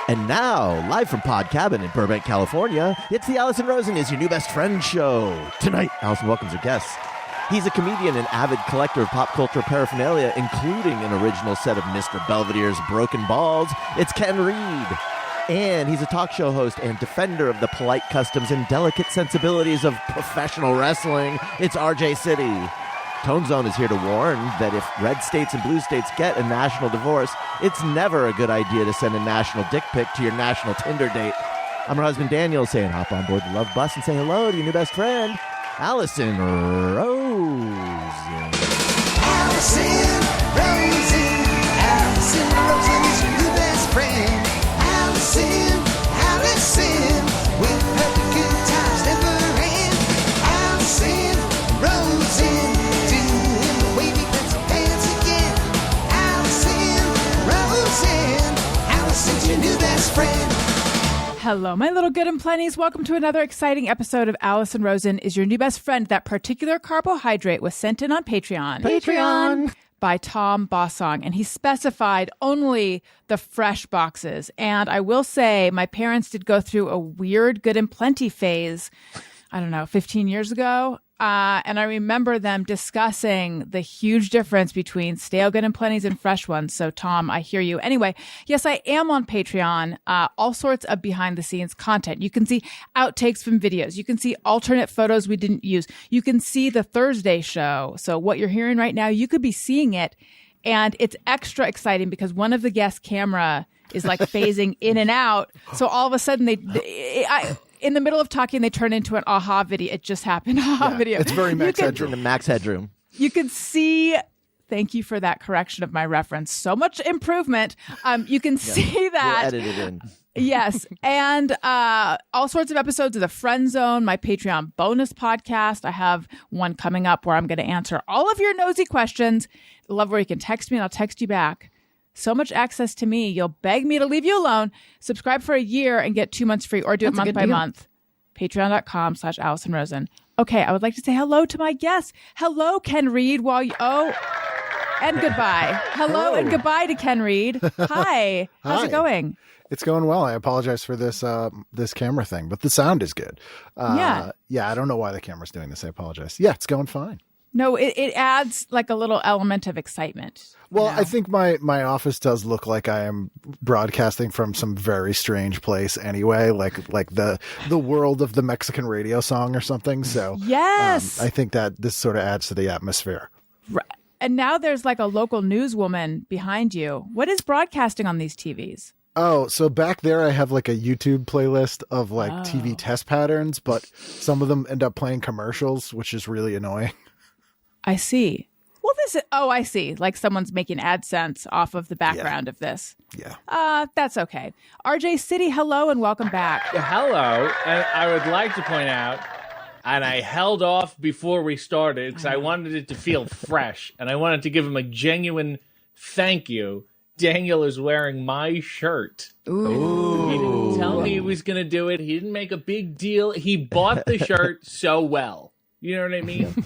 And now, live from Pod Cabin in Burbank, California, it's the Allison Rosen is Your New Best Friend show. Tonight, Allison welcomes her guests. He's a comedian and avid collector of pop culture paraphernalia, including an original set of Mr. Belvedere's Broken Balls. It's Ken Reid. And he's a talk show host and defender of the polite customs and delicate sensibilities of professional wrestling. It's RJ City. Tone Zone is here to warn that if red states and blue states get a national divorce, it's never a good idea to send a national dick pic to your national Tinder date. I'm her husband Daniel saying hop on board the love bus and say hello to your new best friend, Allison Rosen. Allison Rosen. Allison Rosen is your new best friend. Allison, with her good times never end. Allison Rosen, doing the wavy pencil dance again. Allison Rosen, Allison's your new best friend. Hello, my little good and plenties. Welcome to another exciting episode of Allison Rosen is Your New Best Friend. That particular carbohydrate was sent in on Patreon. By Tom Bossong, and he specified only the fresh boxes. And I will say my parents did go through a weird good and plenty phase, I don't know, 15 years ago. And I remember them discussing the huge difference between stale good and plenties and fresh ones. So, Tom, I hear you. Anyway, yes, I am on Patreon. All sorts of behind the scenes content. You can see outtakes from videos. You can see alternate photos we didn't use. You can see the Thursday show. So what you're hearing right now, you could be seeing it. And it's extra exciting because one of the guest camera is like phasing in and out. So all of a sudden in the middle of talking, they turn into an aha video. It just happened. Aha video. It's very Max Headroom. Max Headroom. You can see. Thank you for that correction of my reference. So much improvement. You can see that. We'll edit it in. Yes. And all sorts of episodes of The Friend Zone, my Patreon bonus podcast. I have one coming up where I'm going to answer all of your nosy questions. I love where you can text me and I'll text you back. So much access to me. You'll beg me to leave you alone. Subscribe for a year and get 2 months free, or do it month by month. Patreon.com/Allison Rosen. Okay, I would like to say hello to my guests. Hello, Ken Reid. And goodbye. Hello and goodbye to Ken Reid. Hi. How's it going? It's going well. I apologize for this this camera thing, but the sound is good. Yeah, I don't know why the camera's doing this. I apologize. Yeah, it's going fine. No, it adds like a little element of excitement. Well, I think my office does look like I am broadcasting from some very strange place anyway, like the world of the Mexican radio song or something. So yes, I think that this sort of adds to the atmosphere. Right. And now there's like a local newswoman behind you. What is broadcasting on these TVs? Oh, so back there I have like a YouTube playlist of like TV test patterns, but some of them end up playing commercials, which is really annoying. I see. Well, I see. Like someone's making AdSense off of the background of this. Yeah. That's okay. RJ City, hello and welcome back. Hello. And I would like to point out, and I held off before we started because I wanted it to feel fresh, and I wanted to give him a genuine thank you. Daniel is wearing my shirt. Ooh. He didn't tell me he was going to do it. He didn't make a big deal. He bought the shirt so well. You know what I mean?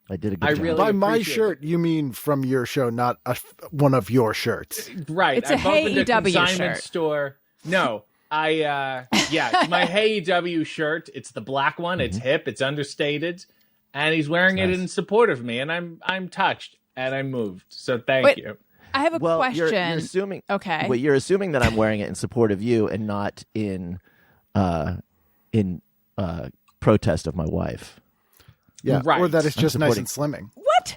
I did a good job. really By my appreciate shirt, you mean from your show, not one of your shirts. Right. It's a Hey EW shirt. Store. No, my Hey EW shirt. It's the black one. It's hip. It's understated, and he's wearing it in support of me, and I'm touched and I'm moved. So thank you. I have a question. You're assuming. Okay. Wait, you're assuming that I'm wearing it in support of you and not in protest of my wife. Yeah, right. Or that it's just nice and slimming. What?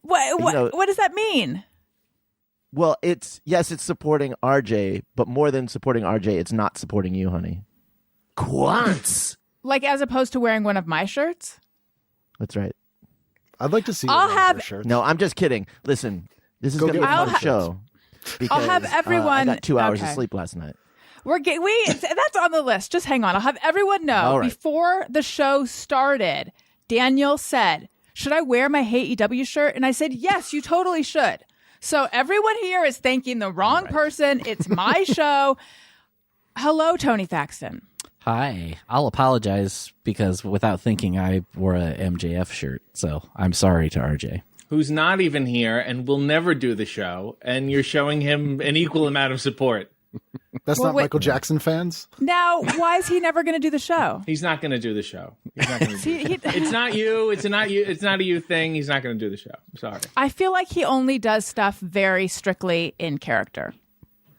What does that mean? Well, it's supporting RJ, but more than supporting RJ, it's not supporting you, honey. Quants. Like as opposed to wearing one of my shirts? That's right. I'd like to see your shirts. No, I'm just kidding. Listen, this is going to be a fun show. I'll have everyone. I got 2 hours of sleep last night. That's on the list. Just hang on. I'll have everyone know before the show started. Daniel said, "Should I wear my Hey EW shirt?" And I said, "Yes, you totally should." So everyone here is thanking the wrong person. It's my show. Hello, Tony Thaxton. Hi. I'll apologize because without thinking, I wore a MJF shirt. So I'm sorry to RJ. Who's not even here and will never do the show. And you're showing him an equal amount of support. That's not wait. Michael Jackson fans? Now, why is he never going to do the show? He's not going to do the show. He's not going to. He- It's not you. It's not you. It's not a you thing. He's not going to do the show. I'm sorry. I feel like he only does stuff very strictly in character.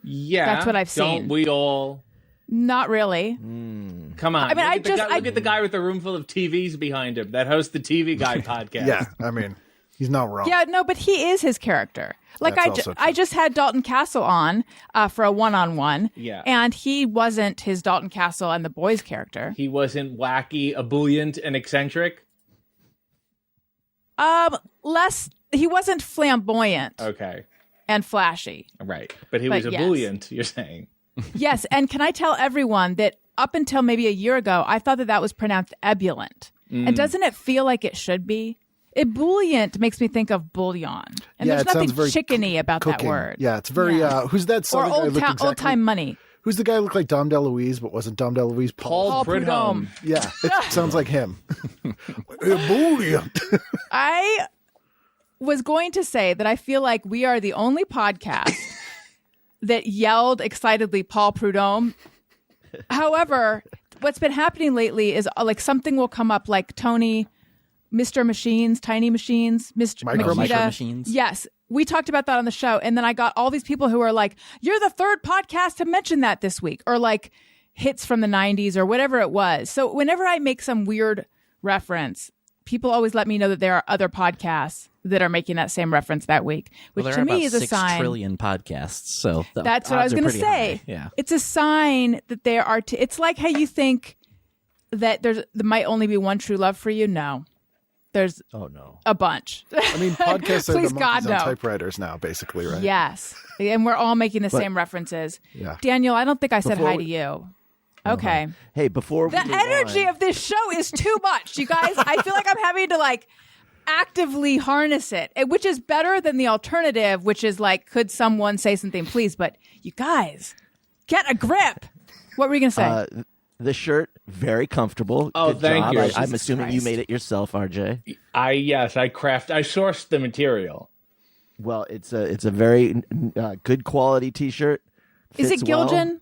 Yeah, That's what I've seen. Don't we all? Not really. Come on. I mean, look at the guy with the room full of TVs behind him that hosts the TV Guy podcast. Yeah, I mean, he's not wrong. Yeah, no, but he is his character. Like That's also I true. just had Dalton Castle on for a one-on-one. Yeah. And he wasn't his Dalton Castle and the boys character. He wasn't wacky, ebullient, and eccentric. He wasn't flamboyant Okay, and flashy. right. But he But was yes. ebullient. You're saying. Yes, and can I tell everyone that up until maybe a year ago, I thought that was pronounced ebullient. And doesn't it feel like it should be? Ebullient makes me think of bouillon. And Yeah, there's it sounds nothing very chickeny about that Cooking. word. Yeah, it's very. Yeah. Who's that Or Southern guy? old, Looked exactly, old time money. Who's the guy who looked like Dom DeLuise, but wasn't Dom DeLuise? Paul Prudhomme. Yeah, it sounds like him. Ebullient. I was going to say that I feel like we are the only podcast that yelled excitedly Paul Prudhomme. However, what's been happening lately is like something will come up like Tony, Mr. Machines, Tiny Machines, Mr. Micro Makita. Machines. Yes. We talked about that on the show. And then I got all these people who are like, you're the third podcast to mention that this week. Or like hits from the 90s or whatever it was. So whenever I make some weird reference, people always let me know that there are other podcasts that are making that same reference that week, which Well, to there are me about is a 6 sign. trillion podcasts, so the That's what I was odds are going to pretty say. high. Yeah. It's a sign that there are. It's like how you think that there might only be one true love for you. No, there's Oh no. a bunch. I mean, podcasts are Please the God, monkeys on no. typewriters now, basically, right? Yes, and we're all making the same references. Yeah. Daniel, I don't think I said Before hi we- to you. Okay. Hey, before we The move energy on- of this show is too much, you guys. I feel like I'm having to like actively harness it, which is better than the alternative, which is like, could someone say something, please? But you guys, get a grip. What were you going to say? the shirt very comfortable. Oh, Good thank job. you. I'm Jesus assuming you Christ. made it yourself, RJ. I sourced the material. Well, it's a very good quality T-shirt. Is it Fits well. Giljan?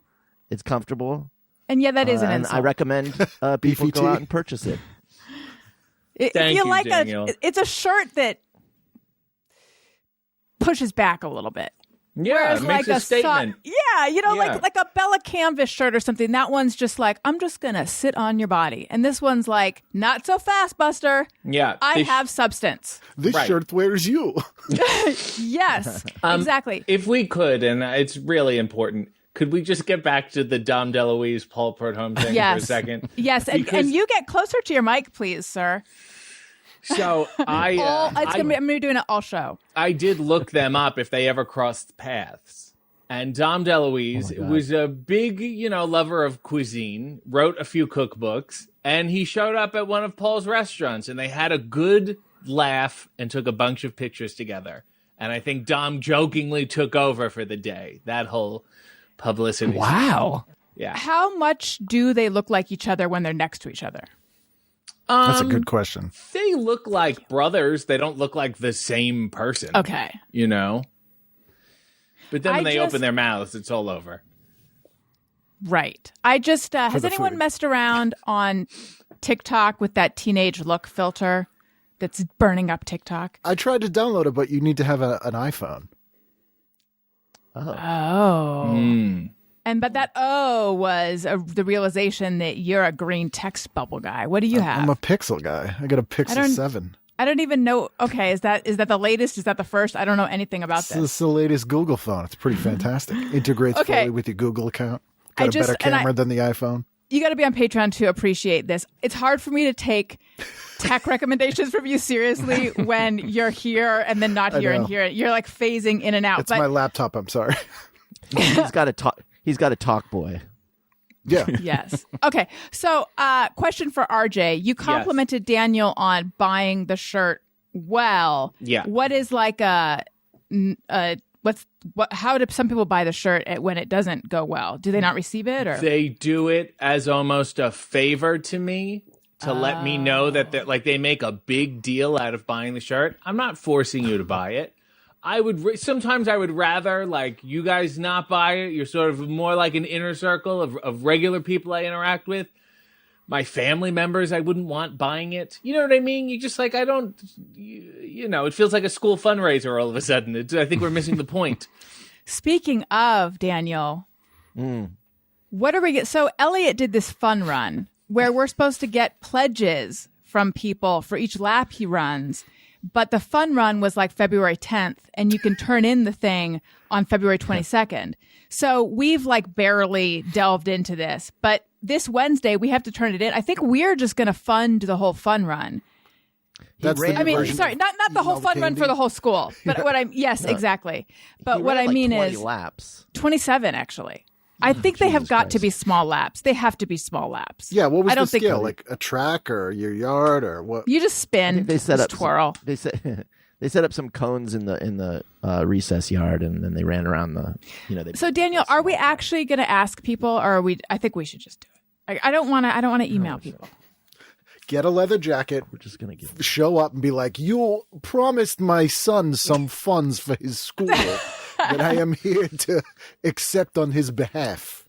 It's comfortable. And yeah, that is an and insult. I recommend people BFT. go out and purchase it. If Thank you you, like Daniel. it's a shirt that pushes back a little bit. Yeah, Whereas it like makes a statement. yeah, Yeah. like a Bella canvas shirt or something. That one's just like, I'm just gonna sit on your body, and this one's like, not so fast, Buster. Yeah, I this- have substance. This Right. shirt wears you. Yes, exactly. If we could, and it's really important, could we just get back to the Dom DeLuise, Paul Prudhomme thing for a Yes. second? Yes, and Because- you get closer to your mic, please, sir. So I'm gonna be doing it all show. I did look them up if they ever crossed paths. And Dom DeLuise was a big, lover of cuisine, wrote a few cookbooks, and he showed up at one of Paul's restaurants, and they had a good laugh and took a bunch of pictures together. And I think Dom jokingly took over for the day. That whole publicity. Wow. Yeah. How much do they look like each other when they're next to each other? That's a good question. They look like brothers. They don't look like the same person. Okay. But then I when they just- open their mouths, it's all over. Right. I just has the anyone food. messed around on TikTok with that teenage look filter that's burning up TikTok? I tried to download it, but you need to have an iPhone. Oh. But that was the realization that you're a green text bubble guy. What do you have? I'm a Pixel guy. I got a Pixel don't- 7. I don't even know. Okay, is that the latest? Is that the first? I don't know anything about This this. is the latest Google phone. It's pretty fantastic. Integrates Okay. fully with your Google account. I Got a just- better and I- camera than the iPhone. You got to be on Patreon to appreciate this. It's hard for me to take tech recommendations from you seriously when you're here and then not here and know. here. You're like phasing in and out. It's my laptop. I'm sorry. He's got a talk. He's got a talk boy. Yeah. Yes. Okay. So, question for RJ. You complimented Daniel on buying the shirt well. Yeah. What is like how do some people buy the shirt when it doesn't go well? Do they not receive it or? They do it as almost a favor to me to let me know that they make a big deal out of buying the shirt. I'm not forcing you to buy it. sometimes I would rather like you guys not buy it. You're sort of more like an inner circle of regular people I interact with. My family members, I wouldn't want buying it. You know what I mean? You just like, I don't, you know, it feels like a school fundraiser all of a sudden. I think we're missing the point. Speaking of, Daniel, what are we get? So Elliot did this fun run where we're supposed to get pledges from people for each lap he runs. But the fun run was like February 10th, and you can turn in the thing on February 22nd. So we've like barely delved into this, but this Wednesday we have to turn it in. I think we're just going to fund the whole fun run. That's the I mean, version sorry, of not the whole fun run candy. for the whole school, but what I'm exactly. But He what ran I like mean 20 is laps. 27 actually. I think they have Jesus got to Christ. be small laps. They have to be small laps. Yeah, what was I don't the think scale? Like a track or your yard or what? you just spin. They set just up twirl. They set up some cones in the recess yard, and then they ran around the. They So Daniel, are we actually going to ask people, or are we? I think we should just do it. I don't want to. I don't want to email people. Get a leather jacket, We're just gonna give. show up and be like, you promised my son some funds for his school that I am here to accept on his behalf.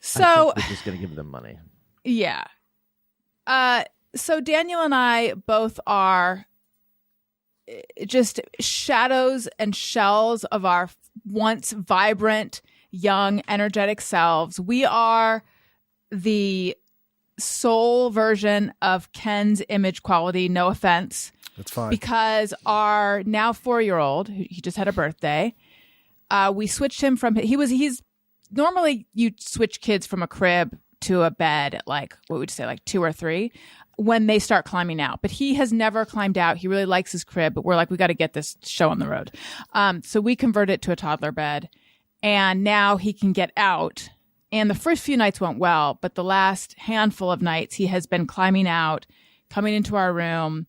So We're just gonna give them money. yeah. So Daniel and I both are just shadows and shells of our once vibrant, young, energetic selves. We are the soul version of Ken's image quality, no offense, That's fine. because our now 4-year-old, he just had a birthday, we switched him from, he's normally you switch kids from a crib to a bed at like, what would you say, like 2 or 3 when they start climbing out. But he has never climbed out. He really likes his crib, but we're like, we got to get this show on the road. So we converted it to a toddler bed, and now he can get out. And the first few nights went well, but the last handful of nights he has been climbing out, coming into our room.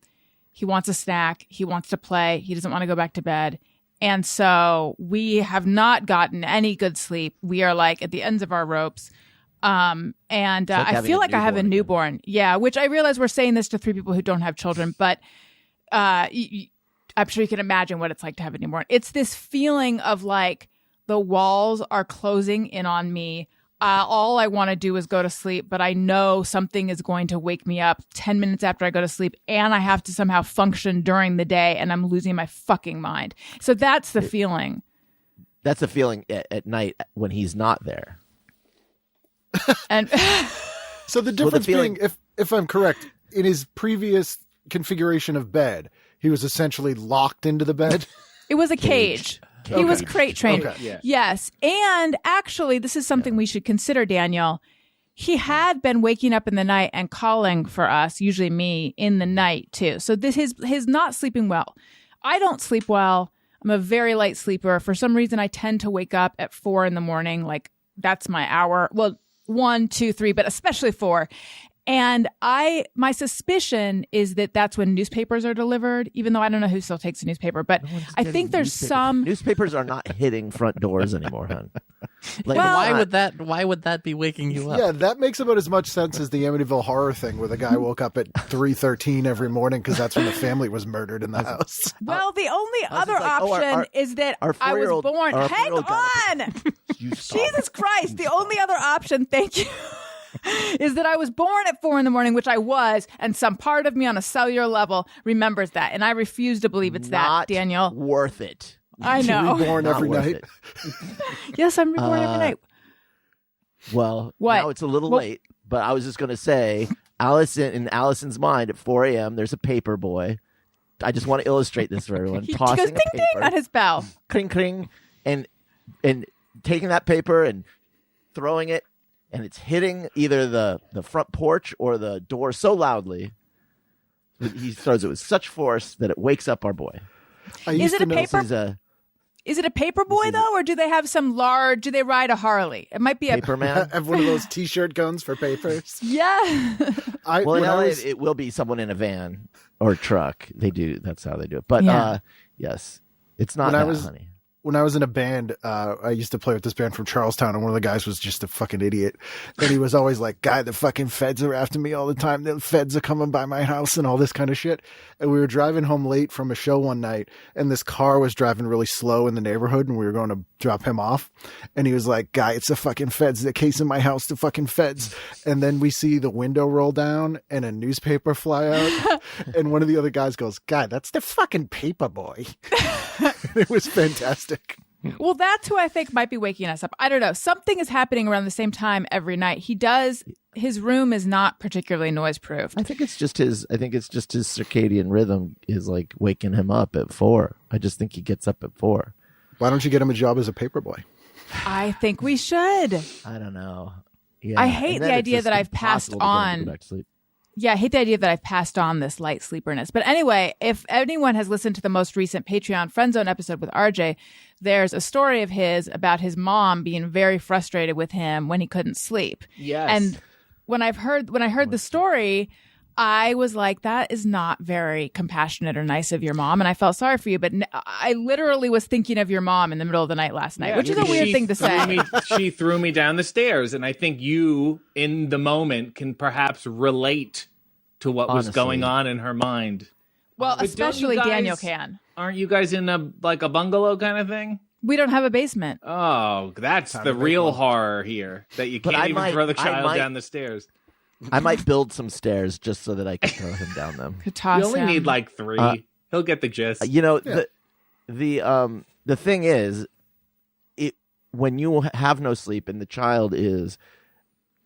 He wants a snack. He wants to play. He doesn't want to go back to bed. And so we have not gotten any good sleep. We are like at the ends of our ropes. And like I having feel a like I have a newborn again. newborn. Yeah, which I realize we're saying this to 3 people who don't have children, but I'm sure you can imagine what it's like to have a newborn. It's this feeling of like the walls are closing in on me. All I want to do is go to sleep, but I know something is going to wake me up 10 minutes after I go to sleep, and I have to somehow function during the day, and I'm losing my fucking mind. So that's the feeling. That's the feeling at night when he's not there. And So the difference feeling- being, if I'm correct, in his previous configuration of bed, he was essentially locked into the bed. it was a cage. He was crate trained. Okay. Yeah. Yes. And actually, this is something we should consider, Daniel. He had been waking up in the night and calling for us, usually me, in the night too. So this his not sleeping well. I don't sleep well. I'm a very light sleeper. For some reason, I tend to wake up at 4 a.m. Like that's my hour. Well, 1, 2, 3, but especially 4. And my suspicion is that that's when newspapers are delivered, even though I don't know who still takes a newspaper, but I think there's some. Newspapers are not hitting front doors anymore, hon. Like, Well- Why would that be waking you up? Yeah, that makes about as much sense as the Amityville horror thing where the guy woke up at 3:13 every morning because that's when the family was murdered in the house. Well, the only other just like, oh, option is that our I was 4-year-old born. our Hang 4-year-old got on! You stop. Jesus Christ! The only other option, thank you, is that I was born at 4 a.m, which I was, and some part of me on a cellular level remembers that, and I refuse to believe it's Not that, Daniel. worth it. I know. Reborn Not every worth night. it. Yes, I'm reborn every night. Well, What? now it's a little Well- late, but I was just going to say, in Allison's mind at 4 a.m., there's a paper boy. I just want to illustrate this for everyone. He Tossing goes a ding paper, ding on his bell. cling cling, and taking that paper and throwing it, and it's hitting either the front porch or the door so loudly that he throws it with such force that it wakes up our boy. I Is used it to a know- paper? This is a Is it a paper boy though, or do they have some large? Do they ride a Harley? It might be a paper man. have one of those T-shirt guns for papers. yeah. Well, in when I LA, was- it will be someone in a van or truck. They do. That's how they do it. But Yeah. yes, it's not When I that, was- honey. when I was in a band, I used to play with this band from Charlestown, and one of the guys was just a fucking idiot. And he was always like, "Guy, the fucking feds are after me all the time. The feds are coming by my house and all this kind of shit." And we were driving home late from a show one night, and this car was driving really slow in the neighborhood, and we were going to drop him off. And he was like, "Guy, it's the fucking feds. They're casing my house, the fucking feds." And then we see the window roll down and a newspaper fly out. And one of the other guys goes, "Guy, that's the fucking paper boy." It was fantastic. Well, that's who I think might be waking us up. I don't know. Something is happening around the same time every night. His room is not particularly noise proofed. I think it's just his circadian rhythm is like waking him up at 4. I just think he gets up at 4. Why don't you get him a job as a paper boy? I think we should. I don't know. Yeah. I hate the idea that I've passed on. Yeah, I hate the idea that I've passed on this light sleeperness. But anyway, if anyone has listened to the most recent Patreon Friend Zone episode with RJ, there's a story of his about his mom being very frustrated with him when he couldn't sleep. Yes. And when I heard the story, I was like, that is not very compassionate or nice of your mom. And I felt sorry for you. But I literally was thinking of your mom in the middle of the night last night, which is a weird thing to say. She threw me down the stairs. And I think you, in the moment, can perhaps relate to what was going on in her mind. Well, But especially don't you guys- Daniel can. Aren't you guys in a bungalow kind of thing? We don't have a basement. Oh, that's the real horror here. That you But can't I even might- throw the I child might- down the stairs. I might build some stairs just so that I can throw him down them. Could toss You only him. need like 3. He'll get the gist. You know, the thing is, when you have no sleep and the child is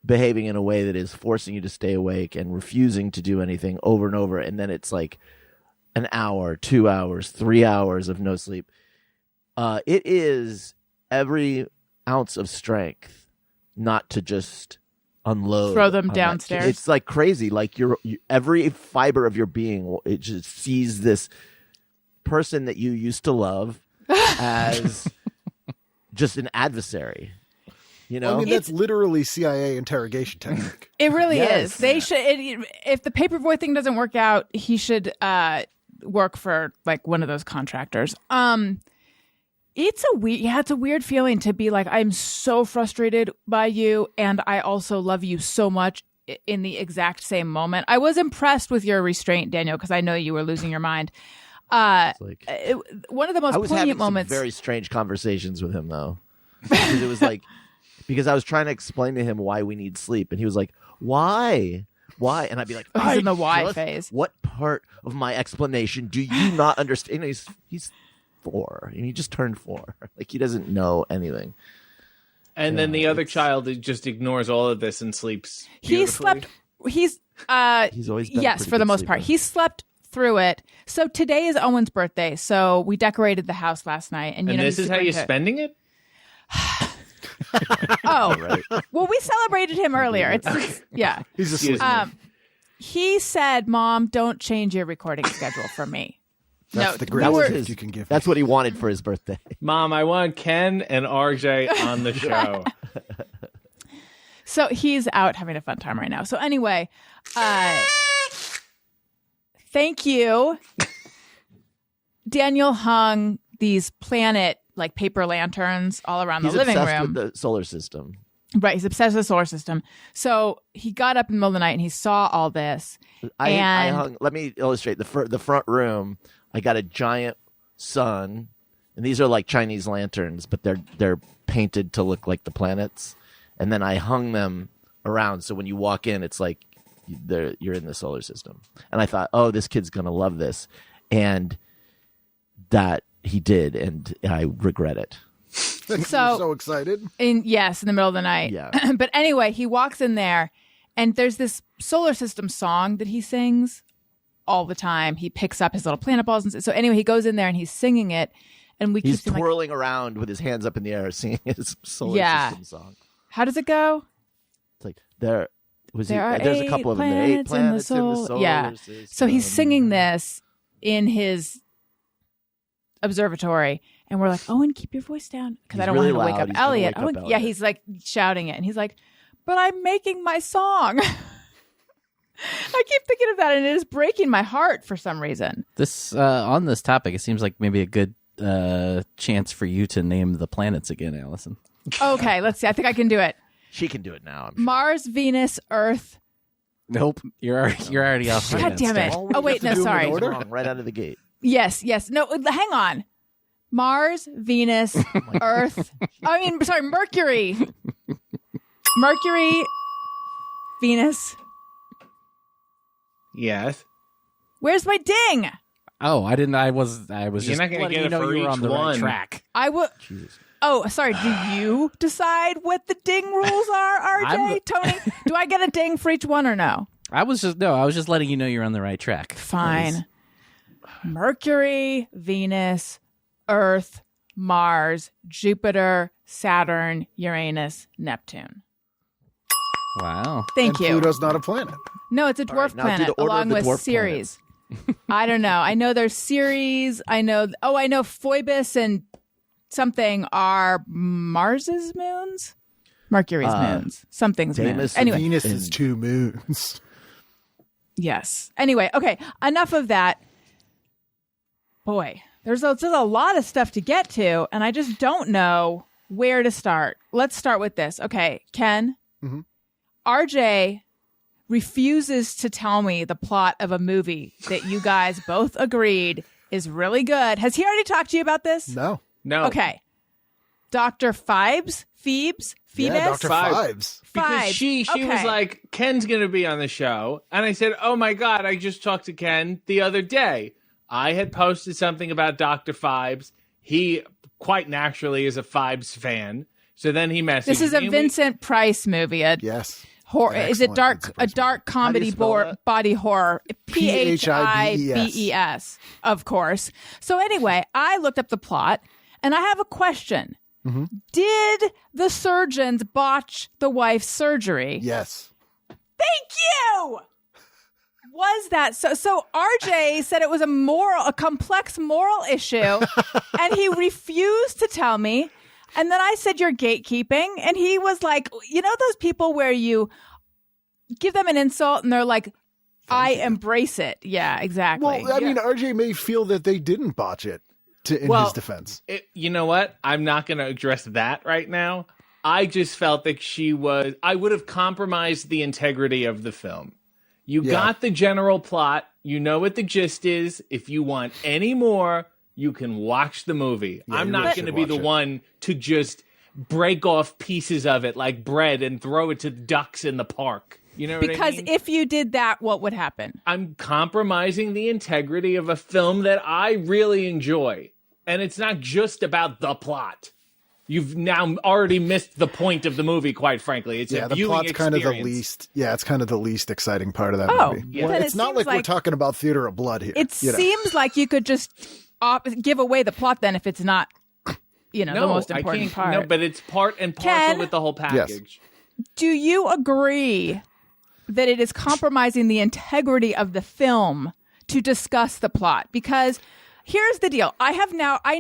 behaving in a way that is forcing you to stay awake and refusing to do anything over and over, and then it's like an hour, 2 hours, 3 hours of no sleep. It is every ounce of strength not to just unload, Throw them on that downstairs. kid. It's like crazy. Like every fiber of your being, it just sees this person that you used to love as just an adversary. You know, I mean, that's literally CIA interrogation technique. It really Yes. is. They should. If the paperboy thing doesn't work out, he should work for like one of those contractors. It's a weird feeling to be like, I'm so frustrated by you, and I also love you so much in the exact same moment. I was impressed with your restraint, Daniel, because I know you were losing your mind. One of the most I was having poignant moments. some very strange conversations with him though, because it was like, because I was trying to explain to him why we need sleep, and he was like, "Why? Why?" And I'd be like, He's in the why just- phase. What part of my explanation do you not understand?" He's 4, and he just turned 4. Like he doesn't know anything. And then the other child just ignores all of this and sleeps. He beautifully. slept. He's always been a yes, pretty for the good most part. sleeper. He slept through it. So today is Owen's birthday. So we decorated the house last night, and And know this he's is how super you're into- spending it? Oh, Right. well, we celebrated him earlier. It's yeah. He's asleep. He said, "Mom, don't change your recording schedule for me." That's no, the we greatest were- gift you can give. That's what he wanted for his birthday. Mom, I want Ken and RJ on the show. So he's out having a fun time right now. So anyway, thank you. Daniel hung these planet like paper lanterns all around He's the living obsessed room. with the solar system. Right, he's obsessed with the solar system. So he got up in the middle of the night and he saw all this. I And- hung. Let me illustrate the front room. I got a giant sun, and these are like Chinese lanterns, but they're painted to look like the planets. And then I hung them around, so when you walk in, it's like you're in the solar system. And I thought, oh, this kid's gonna love this, and that he did, and I regret it. You're so excited. in the middle of the night. Yeah. But anyway, he walks in there and there's this solar system song that he sings all the time. He picks up his little planet balls. And so anyway, he goes in there and he's singing it. And we He's keep being like, twirling around with his hands up in the air, singing his solar Yeah. system song. how does it go? It's like there's There's a couple of them. There are 8 planets in the solar Yeah. system. So he's singing this in his observatory. And we're like, Owen, keep your voice down. Because He's I don't really want him to loud. wake He's up gonna Elliot. wake up Owen, yeah, Elliot. he's like shouting it. And he's like, but I'm making my song. I keep thinking of that and it is breaking my heart for some reason. This on this topic, it seems like maybe a good chance for you to name the planets again, Allison. Okay, let's see. I think I can do it. She can do it now. I'm sure. Mars, Venus, Earth. Nope, you're already off. God damn it. Oh, wait, no, sorry. Wrong, right out of the gate. Yes. No, hang on. Mars, Venus, Earth. Mercury. Mercury, Venus. Yes. Where's my ding? Oh, I didn't. I was You're just not gonna letting get you it know for you were each on the one. right track. I will. Oh, sorry. Do you decide what the ding rules are, RJ? Tony, do I get a ding for each one or no? I was just letting you know you're on the right track. Fine. Mercury, Venus, Earth, Mars, Jupiter, Saturn, Uranus, Neptune. Wow. Thank And you. Pluto's not a planet. No, it's a dwarf right, now do planet the order of along the with dwarf Ceres. I don't know. I know there's Ceres. I know Phoebus and something are Mars's moons? Mercury's moons. Something's moons. Deimos Anyway, Venus is 2 moons. yes. Anyway, okay. Enough of that. Boy, there's a lot of stuff to get to, and I just don't know where to start. Let's start with this. Okay, Ken. Mhm. RJ refuses to tell me the plot of a movie that you guys both agreed is really good. Has he already talked to you about this? No. No. Okay. Dr. Phoebus? Yeah, Dr. Fives. Because Fives. she was Okay. like, Ken's going to be on the show. And I said, oh my God, I just talked to Ken the other day. I had posted something about Dr. Fibes. He quite naturally is a Fibes fan. So then he messaged This is me a and we- Vincent Price movie. Yes. Is it Excellent dark? Vincent A Price dark comedy spell that? body horror. Phibes. Phibes, of course. So anyway, I looked up the plot, and I have a question. Mm-hmm. Did the surgeons botch the wife's surgery? Yes. Thank you. Was that so? So RJ said it was a complex moral issue, and he refused to tell me. And then I said, you're gatekeeping. And he was like, you know, those people where you give them an insult and they're like, I embrace it. Yeah, exactly. Well, I mean, RJ may feel that they didn't botch it in his defense. You know what? I'm not going to address that right now. I just felt that I would have compromised the integrity of the film. You got the general plot. You know what the gist is. If you want any more, you can watch the movie. Yeah, I'm you not really going to should be watch the it. one to just break off pieces of it like bread and throw it to ducks in the park. You know what I because mean? if you did that, what would happen? I'm compromising the integrity of a film that I really enjoy. And it's not just about the plot. You've now already missed the point of the movie, quite frankly. It's a The viewing plot's kind of the experience. least. Yeah, it's kind of the least exciting part of that Oh, movie. yeah. Well, Then it's it not seems like we're like- talking about Theater of Blood here. It you know? seems like you could just give away the plot then if it's not, the most important part. No, but it's part and parcel Ken? with the whole package. Do you agree that it is compromising the integrity of the film to discuss the plot? Because here's the deal. I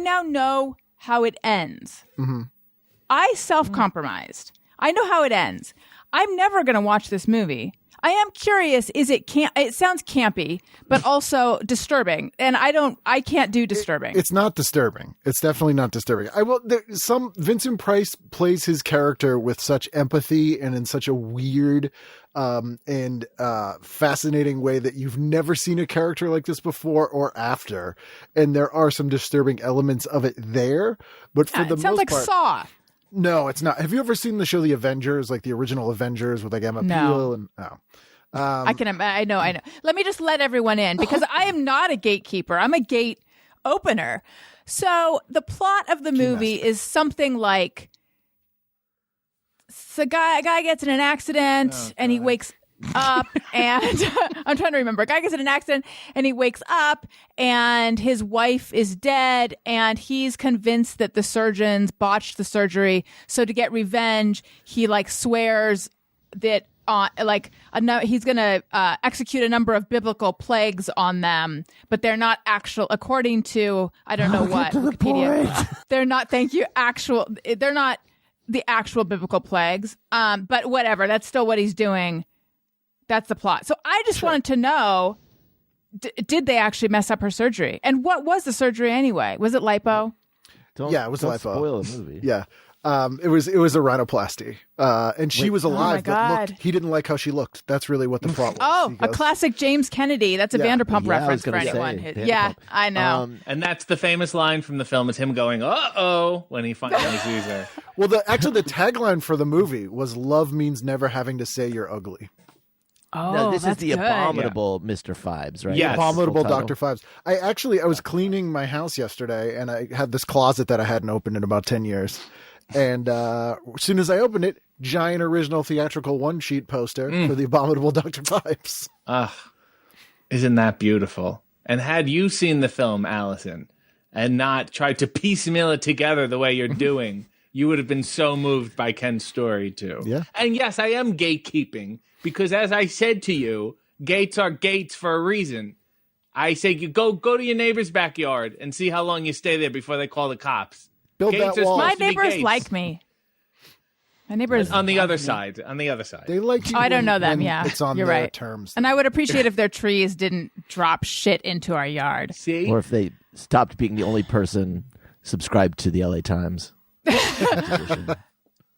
now know how it ends. Mm-hmm. I self-compromised. I know how it ends. I'm never going to watch this movie. I am curious, it sounds campy, but also disturbing. And I can't do disturbing. It's not disturbing. It's definitely not disturbing. Vincent Price plays his character with such empathy and in such a weird and fascinating way that you've never seen a character like this before or after. And there are some disturbing elements of it there, but for the it sounds most like part, Saw. no, it's not. Have you ever seen the show The Avengers, like the original Avengers with like Emma No. Peel and I know. Let me just let everyone in because I am not a gatekeeper. I'm a gate opener. So the plot of the movie is something like a guy gets in an accident and he wakes up and I'm trying to remember. A guy gets in an accident and he wakes up and his wife is dead and he's convinced that the surgeons botched the surgery. So to get revenge, he swears that he's going to execute a number of biblical plagues on them, but they're not actual, according to, I don't know what, Wikipedia. They're not, thank you, they're not the actual biblical plagues. But whatever, that's still what he's doing. That's the plot. So I just wanted to know, did they actually mess up her surgery? And what was the surgery anyway? Was it lipo? Yeah, it was don't lipo. Spoil the movie. Yeah. It was a rhinoplasty. And she was alive, but God. looked, he didn't like how she looked. That's really what the plot was. Oh, He a goes, classic James Kennedy. That's a Yeah. Vanderpump Yeah, I was reference for gonna anyone. say, Yeah, Vanderpump. I know. And that's the famous line from the film is him going, "Uh-oh," when he finally sees her. Well, actually, the tagline for the movie was "Love means never having to say you're ugly." Oh, No, this is that's the good. abominable Mr. Fibes, right? Yes. Abominable Full title. Dr. Fives. I was cleaning my house yesterday, and I had this closet that I hadn't opened in about 10 years. And as soon as I opened it, giant original theatrical one-sheet poster for the abominable Dr. Fives. Ugh, isn't that beautiful? And had you seen the film, Allison, and not tried to piecemeal it together the way you're doing, you would have been so moved by Ken's story too. Yeah. And yes, I am gatekeeping because, as I said to you, gates are gates for a reason. I say you go to your neighbor's backyard and see how long you stay there before they call the cops. Build Gates that are wall. My supposed to be neighbors gates. like me. My neighbors On the love other me. side. On the other side. They like you. I don't when- know them. when Yeah, it's on you're their right. terms. And I would appreciate if their trees didn't drop shit into our yard. See? Or if they stopped being the only person subscribed to the LA Times.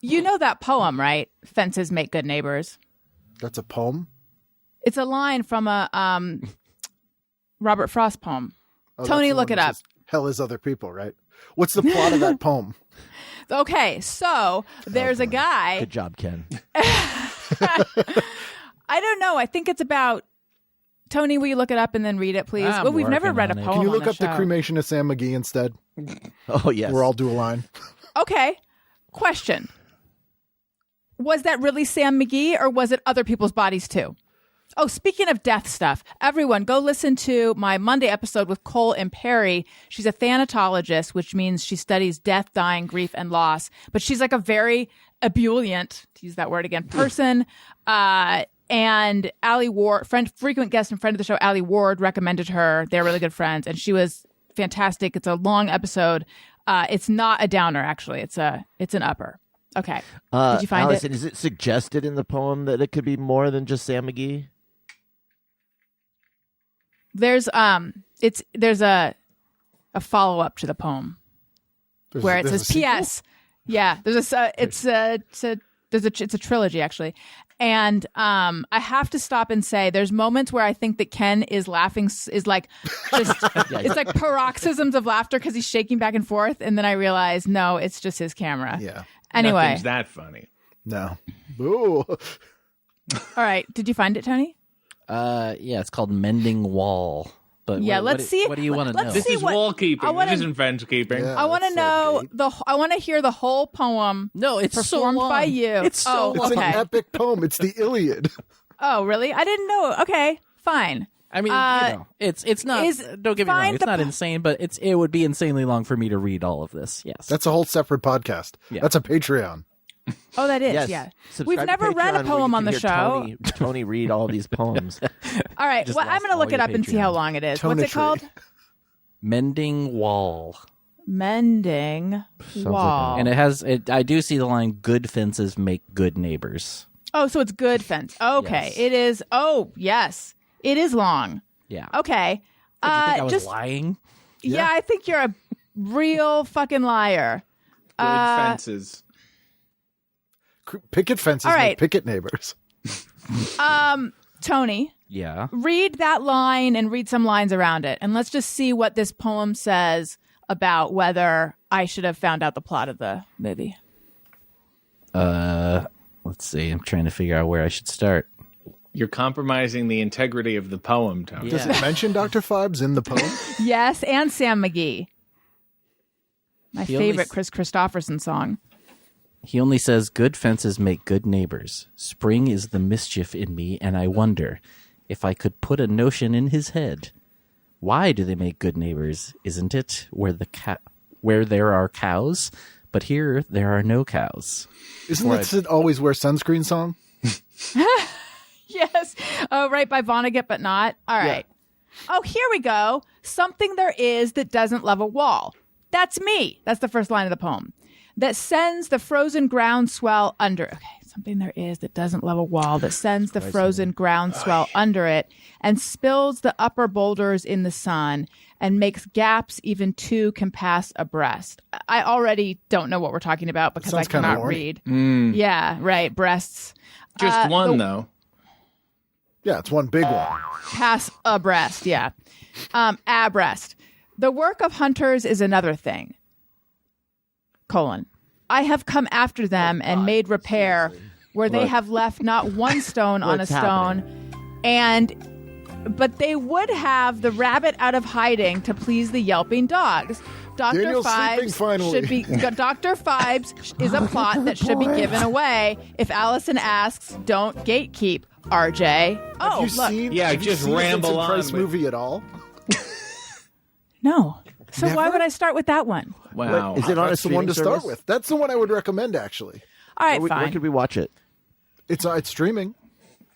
You know that poem, right? Fences make good neighbors. That's a poem. It's a line from a Robert Frost poem. Oh, Tony, that's the look one it that up. says, Hell is other people, right? What's the plot of that poem? Okay, so there's a guy. Good job, Ken. I don't know. I think it's about. Tony, will you look it up and then read it, please? I'm Well, we've never working read a on it. poem. Can you on look the up the show. cremation of Sam McGee instead? Oh, yes. We're all do a line. Okay. Question. Was that really Sam McGee or was it other people's bodies too? Oh, speaking of death stuff, everyone go listen to my Monday episode with Cole and Perry. She's a thanatologist, which means she studies death, dying, grief, and loss. But she's like a very ebullient, to use that word again, person. And Allie Ward, frequent guest and friend of the show, Allie Ward, recommended her. They're really good friends. And she was fantastic. It's a long episode. It's not a downer, actually. It's an upper. Okay. Did you find Allison, it? is it suggested in the poem that it could be more than just Sam McGee? There's a follow up to the poem where it says P.S. Yeah, there's it's a trilogy actually, and I have to stop and say there's moments where I think that Ken is laughing is like just it's like paroxysms of laughter because he's shaking back and forth, and then I realize no, it's just his camera. Yeah. Anyway, Nothing's that funny. No. Ooh. all right. Did you find it, Tony? Yeah, it's called Mending Wall. But Yeah, let's see. What do you want to know? let's This see is what- wall keeping. I wanna- This isn't friends keeping. Yeah. I want to that's know so I want to hear the whole poem. No, it's so performed long. by you. It's so Oh, It's long. okay. an epic poem. It's the Iliad. Oh, really? I didn't know. Okay, fine. I mean, it's not. is- Don't get me wrong. find It's the not po- insane, but it would be insanely long for me to read all of this. Yes. That's a whole separate podcast. Yeah. That's a Patreon. Oh, that is. Yes. Yeah. Subscribe We've to never read a Patreon where poem you on can the hear show. Tony read all these poems. All right. Just Well, I'm lost going to look all it your up and see Patreon. how long it is. What's it Tonetry. called? Mending Wall. Mending like Wall. And it has. I do see the line "Good fences make good neighbors." Oh, so it's good fence. Okay. Yes. It is. Oh, yes. It is long. Yeah. Okay. Did you think I was just lying? yeah, I think you're a real fucking liar. Good fences. Picket fences All right. make picket neighbors. Tony, Yeah. read that line and read some lines around it, and let's just see what this poem says about whether I should have found out the plot of the movie. Let's see. I'm trying to figure out where I should start. You're compromising the integrity of the poem, Tony. Does it mention Dr. Fibes in the poem? Yes, and Sam McGee. My He only favorite s- Chris Christopherson song. He only says, "Good fences make good neighbors. Spring is the mischief in me, and I wonder if I could put a notion in his head. Why do they make good neighbors? Isn't it where there are cows? But here there are no cows." Isn't that Sid Always Wear Sunscreen song? Yes. Oh, right, by Vonnegut, but not. All right. Oh, here we go. Something there is that doesn't love a wall. That's me. That's the first line of the poem. That sends the frozen ground swell under. Okay, something there is that doesn't level wall, that sends the frozen groundswell under it and spills the upper boulders in the sun and makes gaps even two can pass abreast. I already don't know what we're talking about because I Sounds kinda cannot horny. read. Yeah, right. Breasts. Just one, though. Yeah, it's one big one. Pass abreast, yeah. Abreast. The work of hunters is another thing. I have come after them and made repair where they Look. have left not one stone on a What's stone, but they would have the rabbit out of hiding to please the yelping dogs. Dr. Daniel's sleeping Fibes finally. should be Dr. Fibes is a plot that should be given away. If Allison asks, don't gatekeep, RJ. Oh, Have you look. seen, Yeah, have you just seen ramble the Vincent on Price with- movie at all? No. So why Never? would I start with that one? Wow. Is it on a That's the one streaming to start service? with. That's the one I would recommend, actually. All right, Where fine. could we watch it? It's streaming.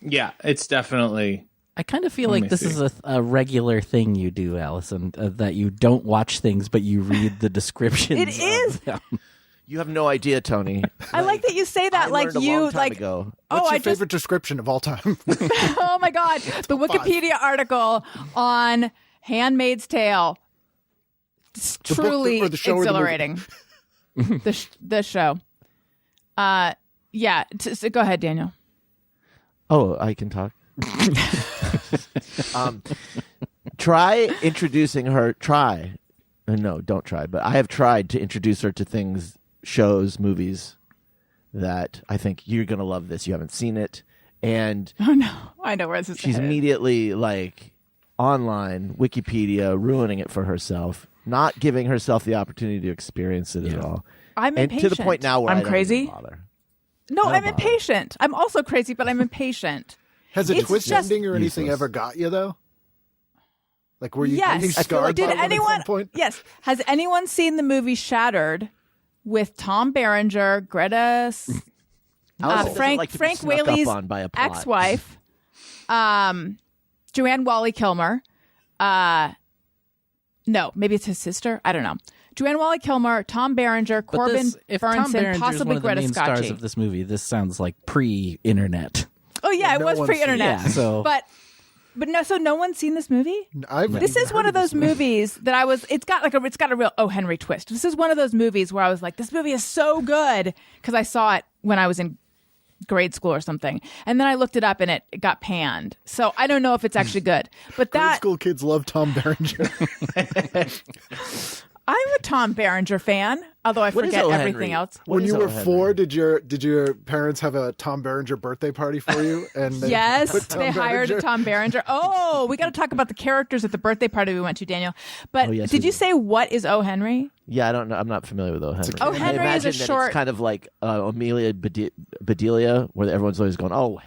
Yeah, it's definitely. I kind of feel Let like me this see. is a regular thing you do, Allison, that you don't watch things, but you read the descriptions. It is. of them. You have no idea, Tony. I like that you say that I like learned a you long time like ago. oh What's I your just favorite description of all time? oh my god the Wikipedia article on Handmaid's Tale. It's book truly or the show or the movie? exhilarating. The show. Yeah. So go ahead, Daniel. Oh, I can talk. Try introducing her. No, don't try. But I have tried to introduce her to things, shows, movies that I think you're going to love this. You haven't seen it. And Oh no, I know where this is she's headed. immediately like online, Wikipedia, ruining it for herself, not giving herself the opportunity to experience it at all. I'm and impatient. to the point now where I'm I don't crazy. even bother. No, Don't I'm bother. impatient. I'm also crazy, but I'm impatient. Has a It's twist just- ending or anything Useless. ever got you, though? Like, were you Yes. getting scarred Did by it anyone? at some point? Yes. Has anyone seen the movie Shattered with Tom Berenger, Greta, Allison doesn't Frank like to be Frank snuck up Whaley's on by a plot. ex-wife, Joanne Wally Kilmer? No, maybe it's his sister. I don't know. Joanne Wally Kilmer, Tom Berenger, But Corbin this, if Tom Burnson, Berenger is possibly one of the Greta main stars Scacchi. of this movie, this sounds like pre-internet. Oh yeah, it No was one's pre-internet. seen it. Yeah, so- but no, so no one's seen this movie. This is one of those movies that I was. It's got a real O. Henry twist. This is one of those movies where I was like, this movie is so good because I saw it when I was in grade school or something, and then I looked it up and it got panned. So I don't know if it's actually good. But Grade that school kids love Tom Berenger. I'm a Tom Berenger fan, although I What is forget O. everything Henry? else. What When is you O. were Henry? 4, did your parents have a Tom Berenger birthday party for you? And they Yes, put Tom they hired Berenger- a Tom Berenger. Oh, we got to talk about the characters at the birthday party we went to, Daniel. But Oh, yes, did we you did. say what is O. Henry? Yeah, I don't know. I'm not familiar with O. Henry. O. I Henry is imagine a that short- It's kind of like Amelia Bedelia, where everyone's always going, "Oh,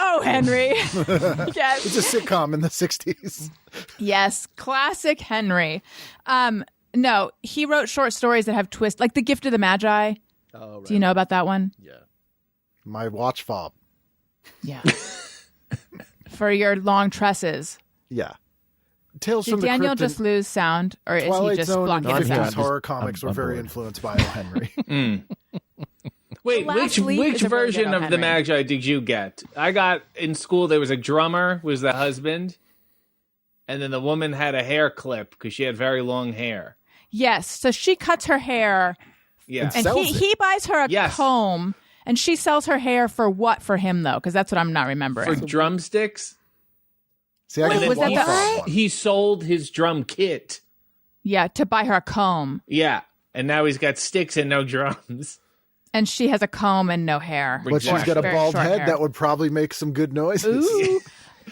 Oh, Henry. Yes. It's a sitcom in the 60s. Yes, classic Henry. No, he wrote short stories that have twists, like The Gift of the Magi. oh right. Do you know about that one? Yeah. My watch fob. Yeah. For your long tresses. Yeah. Tales Did from the Daniel Crypt just and lose sound, or is Twilight he just Zone and blocking his 50s I'm sound? horror comics I'm were very bored. influenced by O. Henry. Wait, The Last which Leaf is a really version good of O. the Henry. Magi did you get? I got in school. There was a drummer, was the husband, and then the woman had a hair clip because she had very long hair. Yes, so she cuts her hair, Yeah, and Sells he buys her a Yes. comb, and she sells her hair for what for him, though? Because that's what I'm not for remembering. drumsticks. See, I Wait, got was the that watch the- fob one. He sold his drum kit. Yeah, to buy her a comb. Yeah, and now he's got sticks and no drums. And she has a comb and no hair. But she's Or got a very bald short head hair. that would probably make some good noises. Ooh.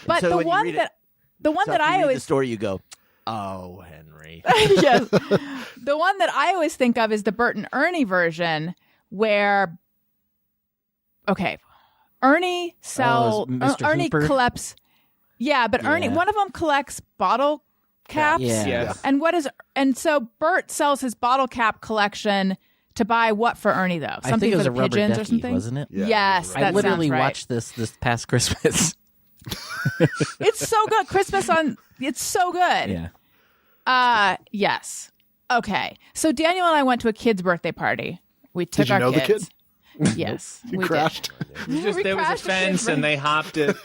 But So the when you one read it- that the one So that if you I read always the story, you go, "Oh, Henry." yes. The one that I always think of is the Bert and Ernie version where Ernie Mr. Ernie Hooper? collects but Ernie Yeah. one of them collects bottle caps. Yeah. Yes. And so Bert sells his bottle cap collection to buy what for Ernie though? I Something think it was for a the rubber pigeons or ducky, something? wasn't it? Yeah, Yes, it that I literally sounds right. watched this past Christmas. It's so good. It's so good. Yeah. Yes. Okay. So Daniel and I went to a kid's birthday party. We took you our know the kids. kid? Yes, You we crashed. There was a crashed fence and they hopped it.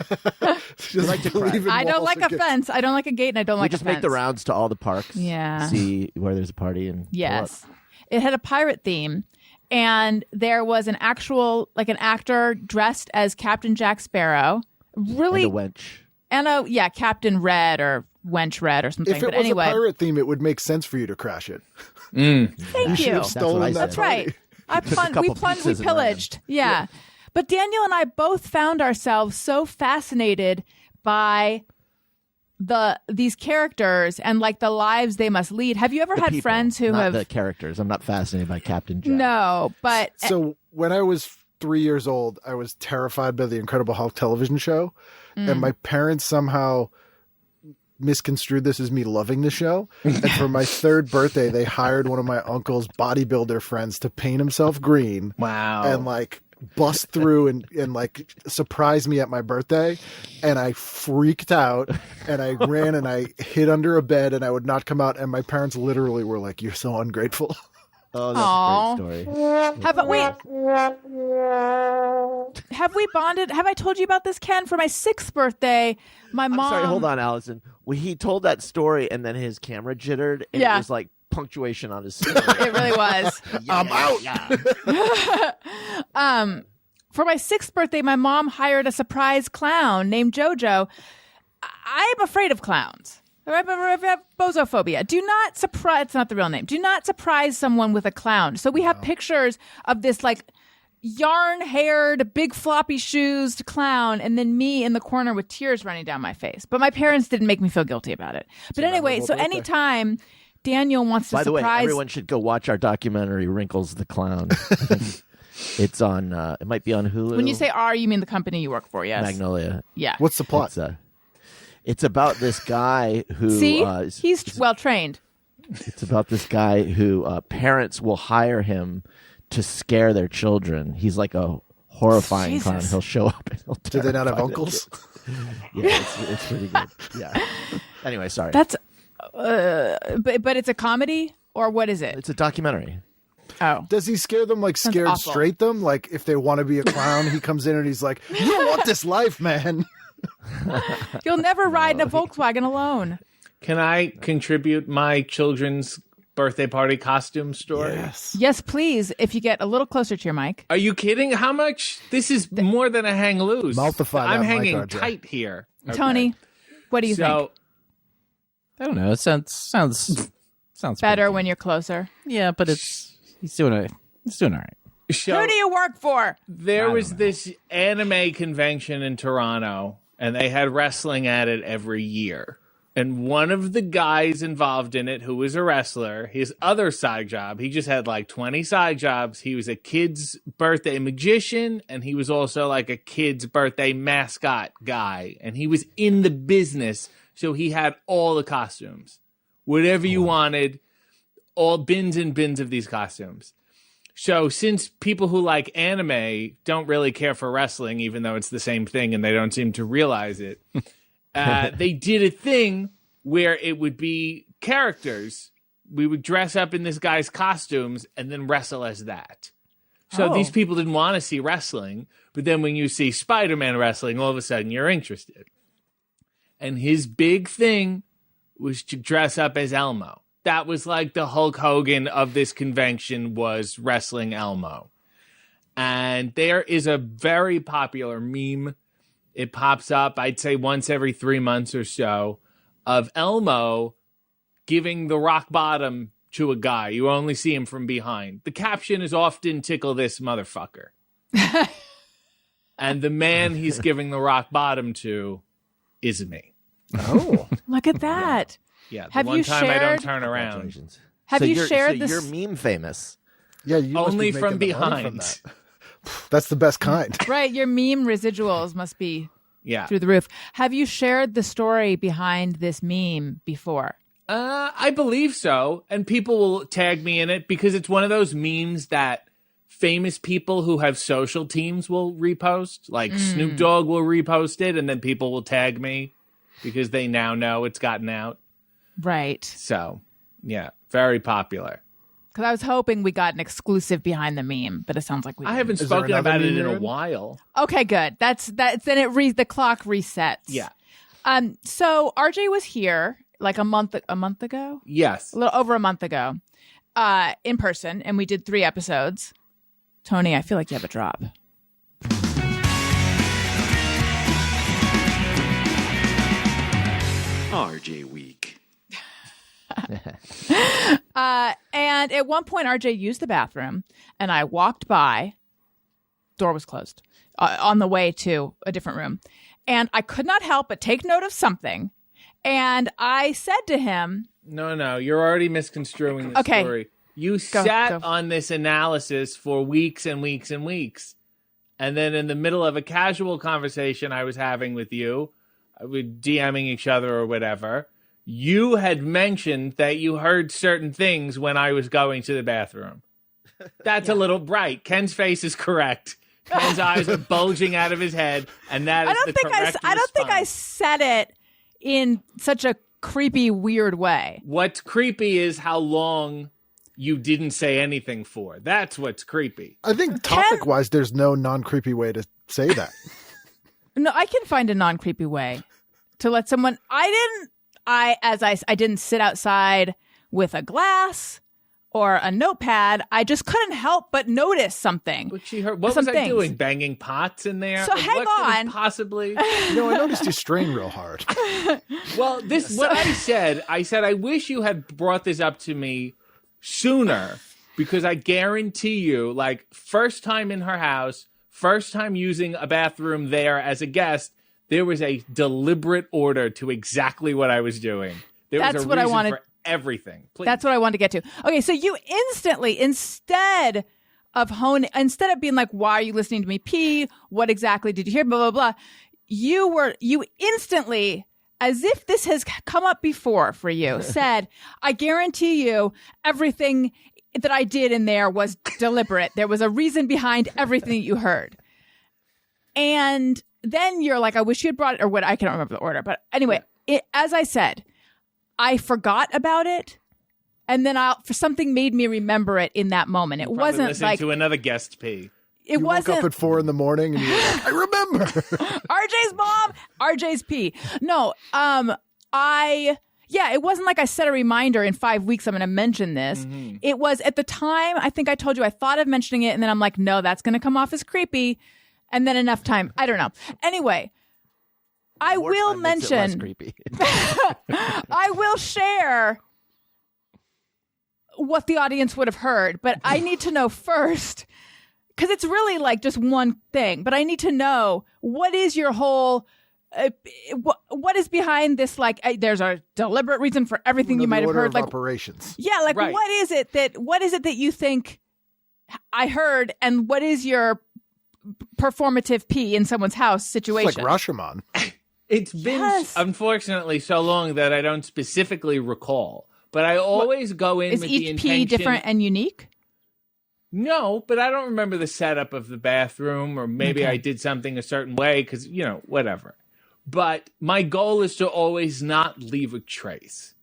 Just like to believe crash. in I don't walls like and a fence. I don't like a gate, and I don't We like just a fence. make the rounds to all the parks. Yeah. See where there's a party and pull Yes. up. It had a pirate theme, and there was an actual, like an actor dressed as Captain Jack Sparrow. Really, And a wench. Captain Red or Wench Red or something. If it but was anyway, a pirate theme, it would make sense for you to crash it. thank should you. have what stolen I that. said. That's right. a couple We pizzas and pillaged. Yeah. But Daniel and I both found ourselves so fascinated by these characters and like the lives they must lead. Have you ever had People, friends who not have the characters. I'm not fascinated by Captain Jack. No, but So when I was 3 years old, I was terrified by the Incredible Hulk television show, and my parents somehow misconstrued this as me loving the show. And for my third birthday, they hired one of my uncle's bodybuilder friends to paint himself green. Wow. And like bust through and like surprise me at my birthday, and I freaked out and I ran and I hid under a bed and I would not come out, and my parents literally were like, "You're so ungrateful." Oh, Aw. that's a great story. have we bonded? Have I told you about this, Ken? For my 6th birthday, my mom. I'm sorry, hold on, Allison. He told that story and then his camera jittered and Yeah. it was like punctuation on his story. It really was. I'm out. For my 6th birthday, my mom hired a surprise clown named JoJo. I'm afraid of clowns. I have bozophobia. Do not surprise. It's not the real name. Do not surprise someone with a clown. So we have pictures of this like yarn-haired, big floppy shoes clown, and then me in the corner with tears running down my face. But my parents didn't make me feel guilty about it. But anyway, so anytime Daniel wants to By the way, surprise, everyone should go watch our documentary, Wrinkles the Clown. I think it's on, it might be on Hulu. when you say "R," you mean the company you work for? Yes. Magnolia. Yeah. What's the plot? It's about this guy who... See, he's well trained. It's about this guy who parents will hire him to scare their children. He's like a horrifying clown. Jesus. He'll show up and he'll Do they not have terrify uncles? them. Yeah, it's pretty good. Yeah. Anyway, sorry. That's, but it's a comedy or what is it? It's a documentary. Oh, Does he scare them like scared awful. straight them? Like if they want to be a clown, he comes in and he's like, "You don't want this life, man." you'll never ride in a Volkswagen alone. Can I contribute my children's birthday party costume story? Yes, please. If you get a little closer to your mic. Are you kidding? How much? This is more than a hang loose. Multiply I'm that hanging mic, RJ. tight here. Okay. Tony, what do you think? So I don't know. It sounds Better pretty good. when you're closer. Yeah, but he's doing all right. Who do you work for? there was this anime convention in Toronto, and they had wrestling at it every year. And one of the guys involved in it, who was a wrestler, his other side job, he just had like 20 side jobs. He was a kid's birthday magician, and he was also like a kid's birthday mascot guy. And he was in the business, so he had all the costumes. Whatever you wanted, all bins and bins of these costumes. So since people who like anime don't really care for wrestling, even though it's the same thing and they don't seem to realize it, they did a thing where it would be characters. We would dress up in this guy's costumes and then wrestle as that. So these people didn't want to see wrestling, but then when you see Spider-Man wrestling, all of a sudden you're interested. And his big thing was to dress up as Elmo. That was like the Hulk Hogan of this convention was wrestling Elmo. And there is a very popular meme. It pops up, I'd say once every 3 months or so, of Elmo giving the rock bottom to a guy. You only see him from behind. The caption is often "tickle this motherfucker." And the man he's giving the rock bottom to is me. Oh, Look at that. Yeah, the Have one you time I don't shared- turn around. Congratulations. Have So you you're- shared so this? You're meme famous. yeah. You must Only be from making the money behind. that. That's the best kind. Right, your meme residuals must be Yeah. through the roof. Have you shared the story behind this meme before? I believe so. And people will tag me in it because it's one of those memes that famous people who have social teams will repost. Like Snoop Dogg will repost it, and then people will tag me because they now know it's gotten out. Right. So, yeah, very popular. Because I was hoping we got an exclusive behind the meme, but it sounds like we I didn't. haven't Is there spoken another about it meme in you're a in? while. Okay, good. That's then the clock resets. Yeah. So RJ was here like a month ago, Yes. a little over a month ago, in person, and we did 3 episodes. Tony, I feel like you have a drop. RJ Week. And at one point, RJ used the bathroom, and I walked by. Door was closed on the way to a different room, and I could not help but take note of something. And I said to him, No, you're already misconstruing the Okay. story. You Go. sat on this analysis for weeks and weeks and weeks. And then in the middle of a casual conversation I was having with you, we DMing each other or whatever, you had mentioned that you heard certain things when I was going to the bathroom. That's a little bright. Ken's face is correct. Ken's eyes are bulging out of his head, and that is the correct I don't think I response. said it in such a creepy, weird way. What's creepy is how long you didn't say anything for. That's what's creepy. I think topic-wise, there's no non-creepy way to say that. No, I can find a non-creepy way to let someone. I didn't sit outside with a glass or a notepad. I just couldn't help but notice something. But she heard. What Some was I things. doing? Banging pots in there? So Like, hang what could it on. possibly. You know, I noticed you strain real hard. Well, what I said. I wish you had brought this up to me sooner, because I guarantee you, like, first time in her house, first time using a bathroom there as a guest, there was a deliberate order to exactly what I was doing. There That's was a what I reason wanted- for everything. Please. That's what I wanted to get to. Okay, so you instantly, instead of being like, why are you listening to me pee? What exactly did you hear? Blah, blah, blah. You instantly, as if this has come up before for you, said, I guarantee you everything that I did in there was deliberate. There was a reason behind everything that you heard. And then you're like, I wish you had brought it, or what, I can't remember the order. But anyway, as I said, I forgot about it. And then for something made me remember it in that moment. It Probably wasn't listening like, to another guest pee. it You woke wasn't up at 4 a.m. and you're like, I remember. RJ's mom, RJ's pee. No, it wasn't like I set a reminder in 5 weeks I'm going to mention this. Mm-hmm. It was at the time, I think I told you I thought of mentioning it, and then I'm like, no, that's going to come off as creepy. And then enough time. I don't know. Anyway, I More will time makes it less mention, creepy. I will share what the audience would have heard, but I need to know first, because it's really like just one thing, but I need to know, what is your whole, what is behind this? Like, there's a deliberate reason for everything you The might have order heard. of Like, operations. yeah, like Right. what is it that you think I heard, and what is your performative pee in someone's house It's situation? like Rashomon. It's been, Yes. unfortunately, so long that I don't specifically recall. But I always go in Is with the each intention. pee different and unique? No, but I don't remember the setup of the bathroom, or maybe Okay. I did something a certain way because, whatever. But my goal is to always not leave a trace.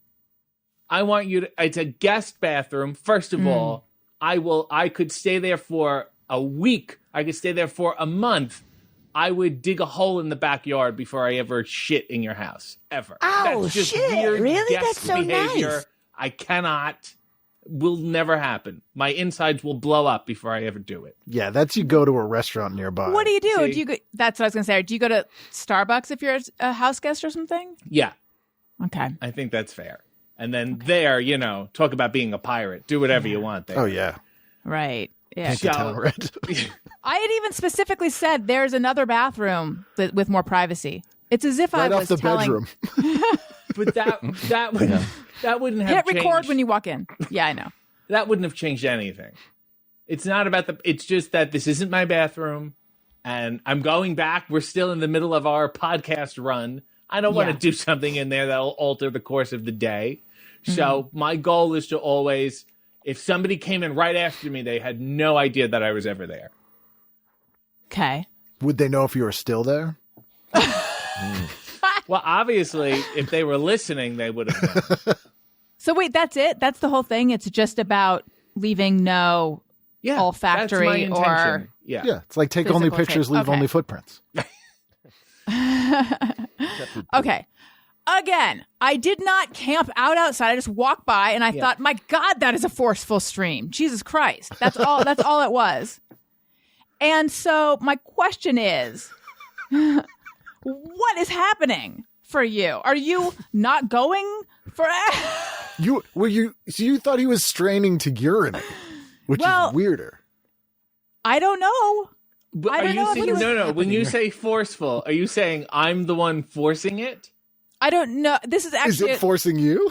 I want you to, it's a guest bathroom. First of all, I could stay there for a week. I could stay there for a month. I would dig a hole in the backyard before I ever shit in your house. Ever. Oh, That's just shit. weird Really? guest That's so behavior. nice. I cannot. Will never happen. My insides will blow up before I ever do it. Yeah, that's you go to a restaurant nearby. What do you do? See? Do you go, that's what I was going to say. Do you go to Starbucks if you're a house guest or something? Yeah, Okay. I think that's fair. And then there, talk about being a pirate. Do whatever you want there. Oh, yeah. Right. Yeah. Paint the town red. I had even specifically said there's another bathroom with more privacy. It's as if Right I off was the telling. bedroom. But that wouldn't have Hit changed. record when you walk in. Yeah, I know. That wouldn't have changed anything. It's not about it's just that this isn't my bathroom, and I'm going back. We're still in the middle of our podcast run. I don't want to Yeah. do something in there that'll alter the course of the day. So my goal is to always, if somebody came in right after me, they had no idea that I was ever there. Okay. Would they know if you were still there? Well, obviously, if they were listening, they would have known. So wait, that's it? That's the whole thing? It's just about leaving no Yeah, olfactory that's my or intention. Yeah, it's like take only Physical pictures, tape. leave Okay. only footprints. Okay. Again, I did not camp out outside. I just walked by and I thought, my God, that is a forceful stream. Jesus Christ. That's all it was. And so my question is, what is happening for you? Are you not going for So you thought he was straining to urinate, which is weirder. I don't know. But I don't know if it was no. When you say forceful, are you saying I'm the one forcing it? I don't know. This is Is actually it forcing you?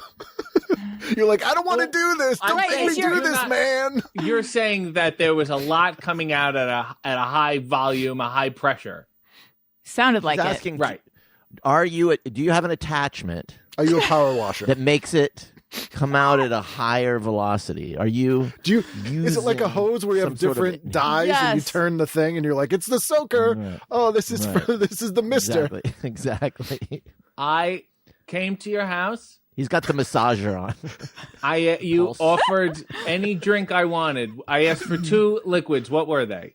You're like, I don't want to do this. Don't Right, make it's me your- do this, not- man. You're saying that there was a lot coming out at a high volume, a high pressure. sounded like He's it. asking, Right. do you have an attachment Are you a power washer? that makes it come out at a higher velocity? Are you? Is it like a hose where you have some sort of- different dyes and you Yes. turn the thing and you're like, it's the soaker. Right. Oh, this is Right. this is the mister. Exactly. I came to your house. He's got the massager on. You Pulse. offered any drink I wanted. I asked for 2 liquids. What were they?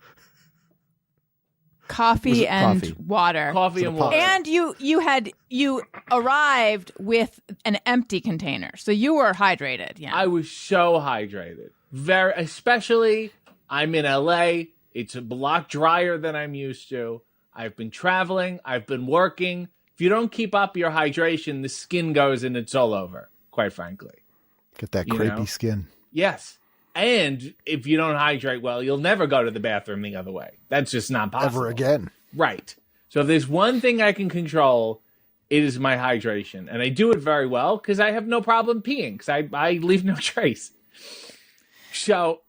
Was Coffee it and coffee? water. Coffee and water. And you arrived with an empty container, so you were hydrated. Yeah. I was so hydrated. Especially I'm in LA. It's a lot drier than I'm used to. I've been traveling. I've been working. If you don't keep up your hydration, the skin goes and it's all over, quite frankly. Get that You crepey know? skin. Yes. And if you don't hydrate well, you'll never go to the bathroom the other way. That's just not possible. Ever again. Right. So if there's one thing I can control, it is my hydration. And I do it very well because I have no problem peeing because I leave no trace. So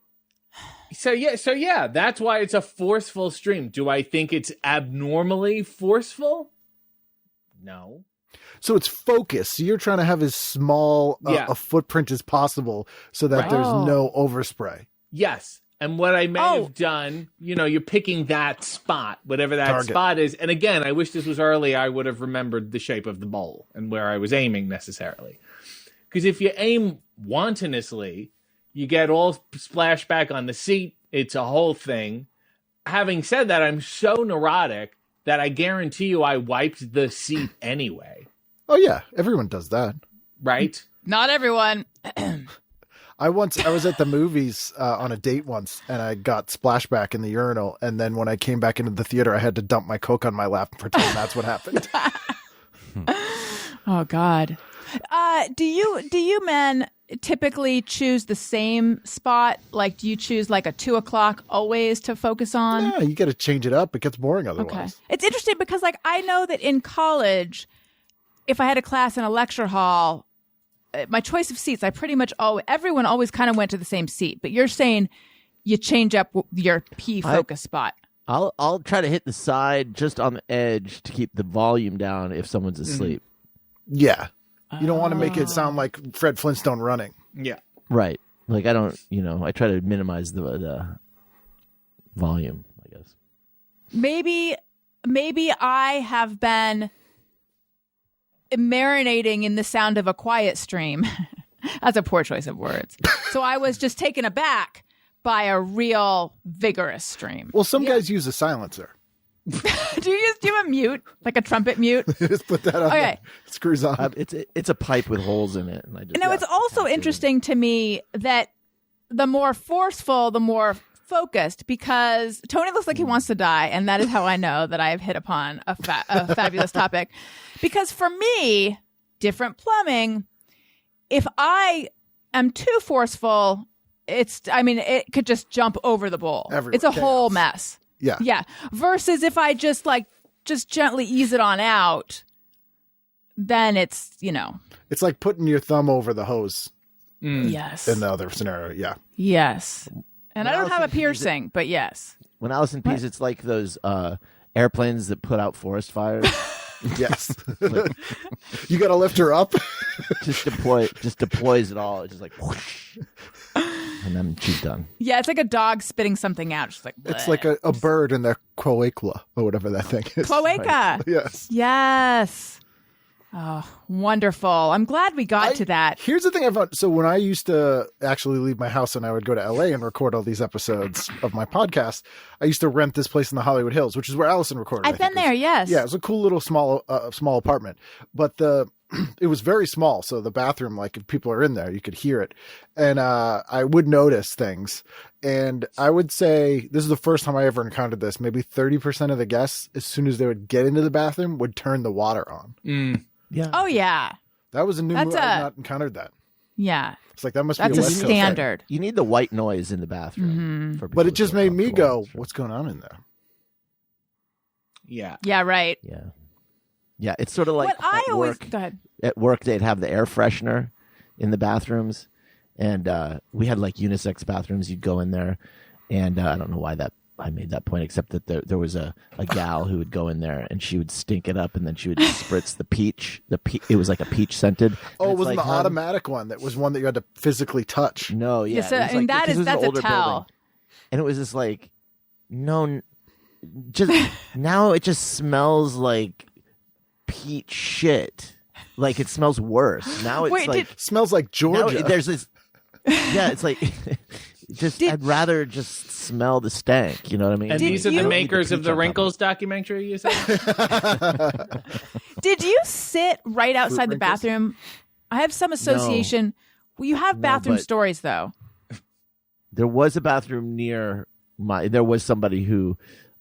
yeah, that's why it's a forceful stream. Do I think it's abnormally forceful? No. So it's focused. So you're trying to have as small Yeah. a footprint as possible so that Right. there's Oh. no overspray. Yes. And what I may have done, you're picking that spot, whatever that Target. spot is. And again, I wish this was early. I would have remembered the shape of the bowl and where I was aiming necessarily. Because if you aim wantonously, you get all splashed back on the seat. It's a whole thing. Having said that, I'm so neurotic that I guarantee you I wiped the seat anyway. Oh yeah, everyone does that. Right? Not everyone. I was at the movies on a date once, and I got splashback in the urinal, and then when I came back into the theater, I had to dump my Coke on my lap and pretend that's what happened. Oh God. Do you men typically choose the same spot? Like, do you choose like a 2:00 always to focus on? Yeah, you got to change it up. It gets boring otherwise. Okay. It's interesting because like I know that in college, if I had a class in a lecture hall, my choice of seats, I pretty much everyone always kind of went to the same seat. But you're saying you change up your P focus spot. I'll try to hit the side just on the edge to keep the volume down if someone's asleep. Yeah. You don't want to make it sound like Fred Flintstone running. Yeah. Right. Like I don't, I try to minimize the volume, I guess. Maybe I have been marinating in the sound of a quiet stream. That's a poor choice of words. So I was just taken aback by a real vigorous stream. Well, some guys use a silencer. Do you have a mute, like a trumpet mute? Just put that on. Okay. there. It screws on. It's a pipe with holes in it, and I just. Now, it's also interesting to me that the more forceful, the more focused, because Tony looks like he wants to die, and that is how I know that I have hit upon a fabulous topic. Because for me, different plumbing, if I am too forceful, it could just jump over the bowl. Everywhere. It's a Chaos. whole mess. Yeah. Yeah. Versus if I just gently ease it on out, then it's, It's like putting your thumb over the hose yes. in the other scenario. Yeah. Yes. And I don't have a Allison pees piercing, but yes. When Allison pees, it's like those airplanes that put out forest fires. Yes. You got to lift her up. just deploys it all. It's just like whoosh, and then she's done. Yeah, it's like a dog spitting something out. It's like, It's like a bird in their cloaca or whatever that thing is. cloaca. Yes. Yes. Wonderful. I'm glad we got to that. Here's the thing I found. So when I used to actually leave my house and I would go to LA and record all these episodes of my podcast, I used to rent this place in the Hollywood Hills, which is where Allison recorded. I've been there, yes. Yeah, it was a cool little small apartment, but it was very small. So the bathroom, like if people are in there, you could hear it. And I would notice things. And I would say this is the first time I ever encountered this. Maybe 30% of the guests, as soon as they would get into the bathroom, would turn the water on. Yeah. Oh, yeah. That was a new move. I've not encountered that. Yeah. It's like that must That's be a West Coast thing. standard. You need the white noise in the bathroom. For people But it to just feel made me comfortable. go, what's going on in there? Yeah. Yeah, right. Yeah. Yeah, it's sort of like What I at always... work. Go ahead. At work, they'd have the air freshener in the bathrooms, and we had like unisex bathrooms. You'd go in there, and I don't know why I made that point, except that there was a gal who would go in there and she would stink it up, and then she would spritz the peach. It was like a peach scented. Oh, it it's wasn't like, the automatic one. That was one that you had to physically touch. No, yeah. Yes, it was and like- that because is- it was an that's a older tell. building. And it was just like, no, just now it just smells like peach shit. Like it smells worse. Now it's Wait, like Smells like now Georgia. there's this. Yeah, it's like just I'd rather just smell the stank. You know what I mean? And Did these are you- the makers of peach the on top Wrinkles documentary, you said? Did you sit right outside the wrinkles? bathroom? I have some association. Well, you have bathroom but- stories, though. There was a bathroom near there was somebody who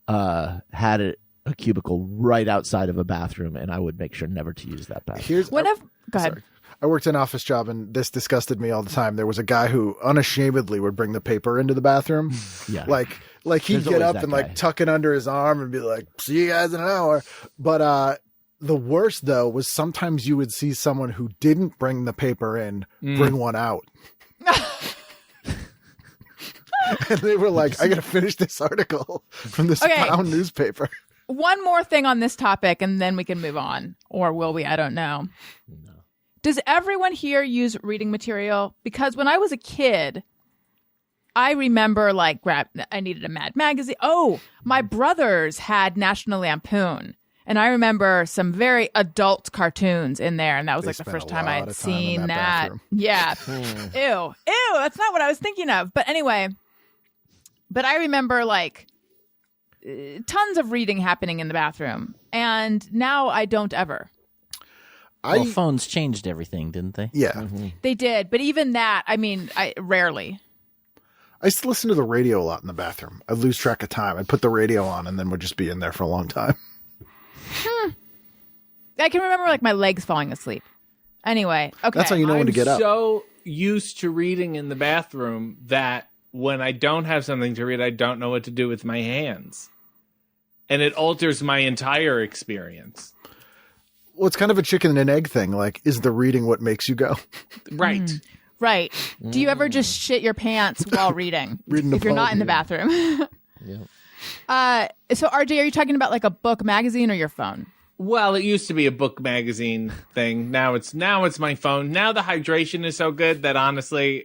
had a cubicle right outside of a bathroom, and I would make sure never to use that bathroom. Go ahead. Sorry. I worked an office job, and this disgusted me all the time. There was a guy who unashamedly would bring the paper into the bathroom. Yeah. Like he'd There's get always up that and guy. like tuck it under his arm and be like, "See you guys in an hour." But the worst though was sometimes you would see someone who didn't bring the paper in bring one out. And they were like, I got to finish this article from this Okay. town newspaper. One more thing on this topic, and then we can move on. Or will we? I don't know. No. Does everyone here use reading material? Because when I was a kid, I remember I needed a Mad magazine. Oh, my brothers had National Lampoon. And I remember some very adult cartoons in there. And that was They like the spent first a time I lot had of time in seen that that. bathroom. Yeah. Ew. That's not what I was thinking of. But anyway, I remember tons of reading happening in the bathroom. And now I don't ever. Well, phones changed everything, didn't they? Yeah. They did. But even that, I rarely. I used to listen to the radio a lot in the bathroom. I'd lose track of time. I'd put the radio on and then would just be in there for a long time. I can remember my legs falling asleep. Anyway, okay. That's how you know when I'm to get up. so used to reading in the bathroom that when I don't have something to read, I don't know what to do with my hands. And it alters my entire experience. Well, it's kind of a chicken and egg thing. Like, is the reading what makes you go? Right. Right. Do you ever just shit your pants while reading? Reading a if you're not in the poem. bathroom. Yeah. So RJ, are you talking about a book magazine or your phone? Well, it used to be a book magazine thing. Now it's my phone. Now the hydration is so good that honestly,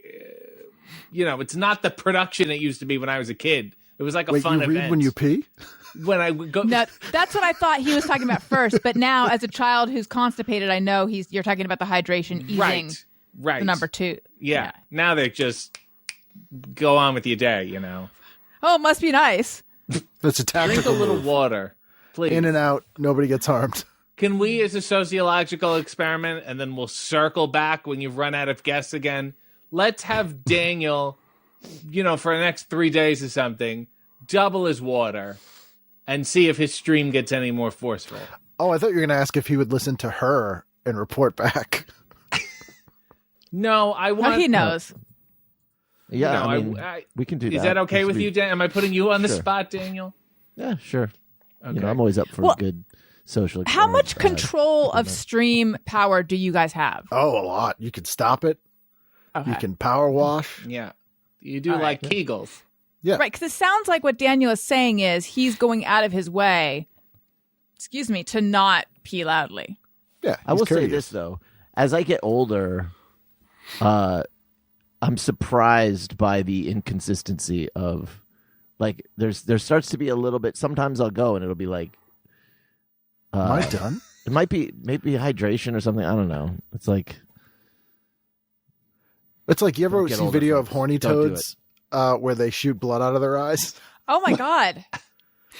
it's not the production it used to be when I was a kid. It was like a Wait, fun you event. read when you pee? When I would go. No, that's what I thought he was talking about first. But now, as a child who's constipated, I know you're talking about the hydration easing Right. the number 2. Yeah. Now they just go on with your day, Oh, it must be nice. That's a Drink a tactical little move. water, please. In and out, nobody gets harmed. Can we, as a sociological experiment, and then we'll circle back when you've run out of guests again, let's have Daniel, for the next 3 days or something, double his water and see if his stream gets any more forceful. Oh, I thought you were going to ask if he would listen to her and report back. No, I want... Oh, he knows. Yeah, No, I mean, we can do that. Is that okay Just with be- you, Dan? Am I putting you on the Sure. spot, Daniel? Yeah, sure. Okay. I'm always up for Well, a good social How experiment. much control of stream power do you guys have? Oh, a lot. You can stop it. Okay. You can power wash. Yeah. You do All like right. Kegels. Yeah. Right, because it sounds like what Daniel is saying is he's going out of his way, to not pee loudly. Yeah. I will he's say courteous. this though, as I get older, I'm surprised by the inconsistency of, there starts to be a little bit. Sometimes I'll go and it'll be like, Am I done? It might be maybe hydration or something. I don't know. It's like you ever Don't get see older, video of folks. horny Don't do toads where they shoot blood out of their eyes? Oh my God.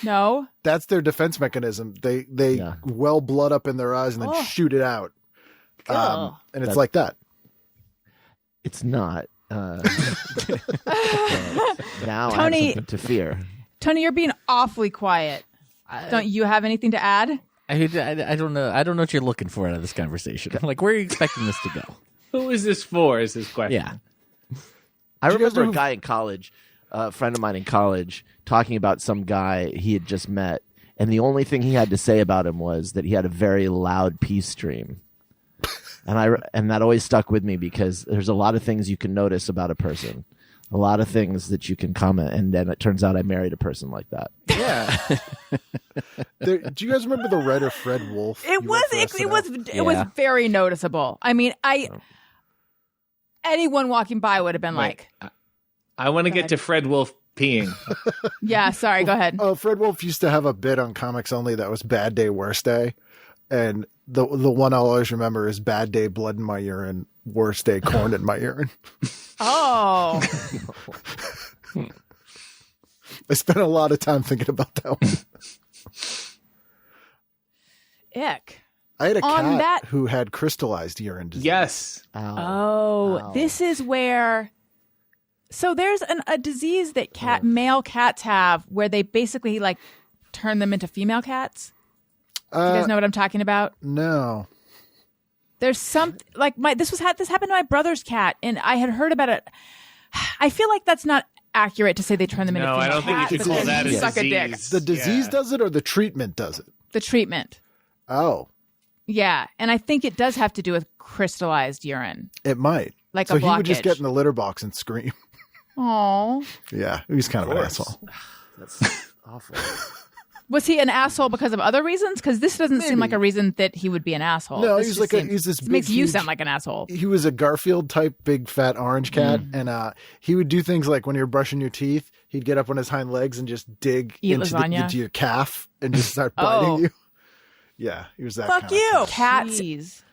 No. That's their defense mechanism. They Yeah. well blood up in their eyes and then Oh. shoot it out. And it's That- like that. it's not. Now I Tony- have something to fear. Tony, you're being awfully quiet. Don't you have anything to add? I don't know. I don't know what you're looking for out of this conversation. Like, where are you expecting this to go? Who is this for? Is his question? Yeah. I you guys remember a know- guy in college, a friend of mine in college, talking about some guy he had just met, and the only thing he had to say about him was that he had a very loud pee stream. And that always stuck with me because there's a lot of things you can notice about a person, a lot of things that you can comment, and then it turns out I married a person like that. Yeah. Do you guys remember the writer Fred Wolf? It was Yeah. very noticeable. I mean, anyone walking by would have been Wait. like, I want to Go get ahead. to Fred Wolf peeing. yeah, sorry, go ahead. Fred Wolf used to have a bit on Comics Only that was Bad Day, Worst Day. And the one I'll always remember is Bad Day, Blood in My Urine, Worst Day, Corn in My Urine. Oh, I spent a lot of time thinking about that one. ick. I had a On cat that- who had crystallized urine disease. Yes. Ow. Oh, Ow. this is where. So there's a disease that male cats have where they basically like turn them into female cats. Do you guys know what I'm talking about? No. There's some like this happened to my brother's cat, and I had heard about it. I feel like that's not accurate to say they turn them into No, female I don't think cats, you could but call then that you a suck a dick. disease. The disease Yeah. does it or the treatment does it? The treatment, Oh, yeah, and I think it does have to do with crystallized urine, it might. like So a he would just blockage. get in the litter box and scream. Oh, Yeah, he was kind of an course. asshole. That's awful. was he an asshole because of other reasons? Because this doesn't seem like a reason that he would be an asshole. No, This he's just like he's this this big, makes you huge- sound like an asshole. He was a Garfield type, big fat orange cat, and he would do things like when you're brushing your teeth, he'd get up on his hind legs and just dig Eat into, lasagna? into your calf and just start biting Oh. you. Yeah, he was that. Fuck kind of you, cat. cats.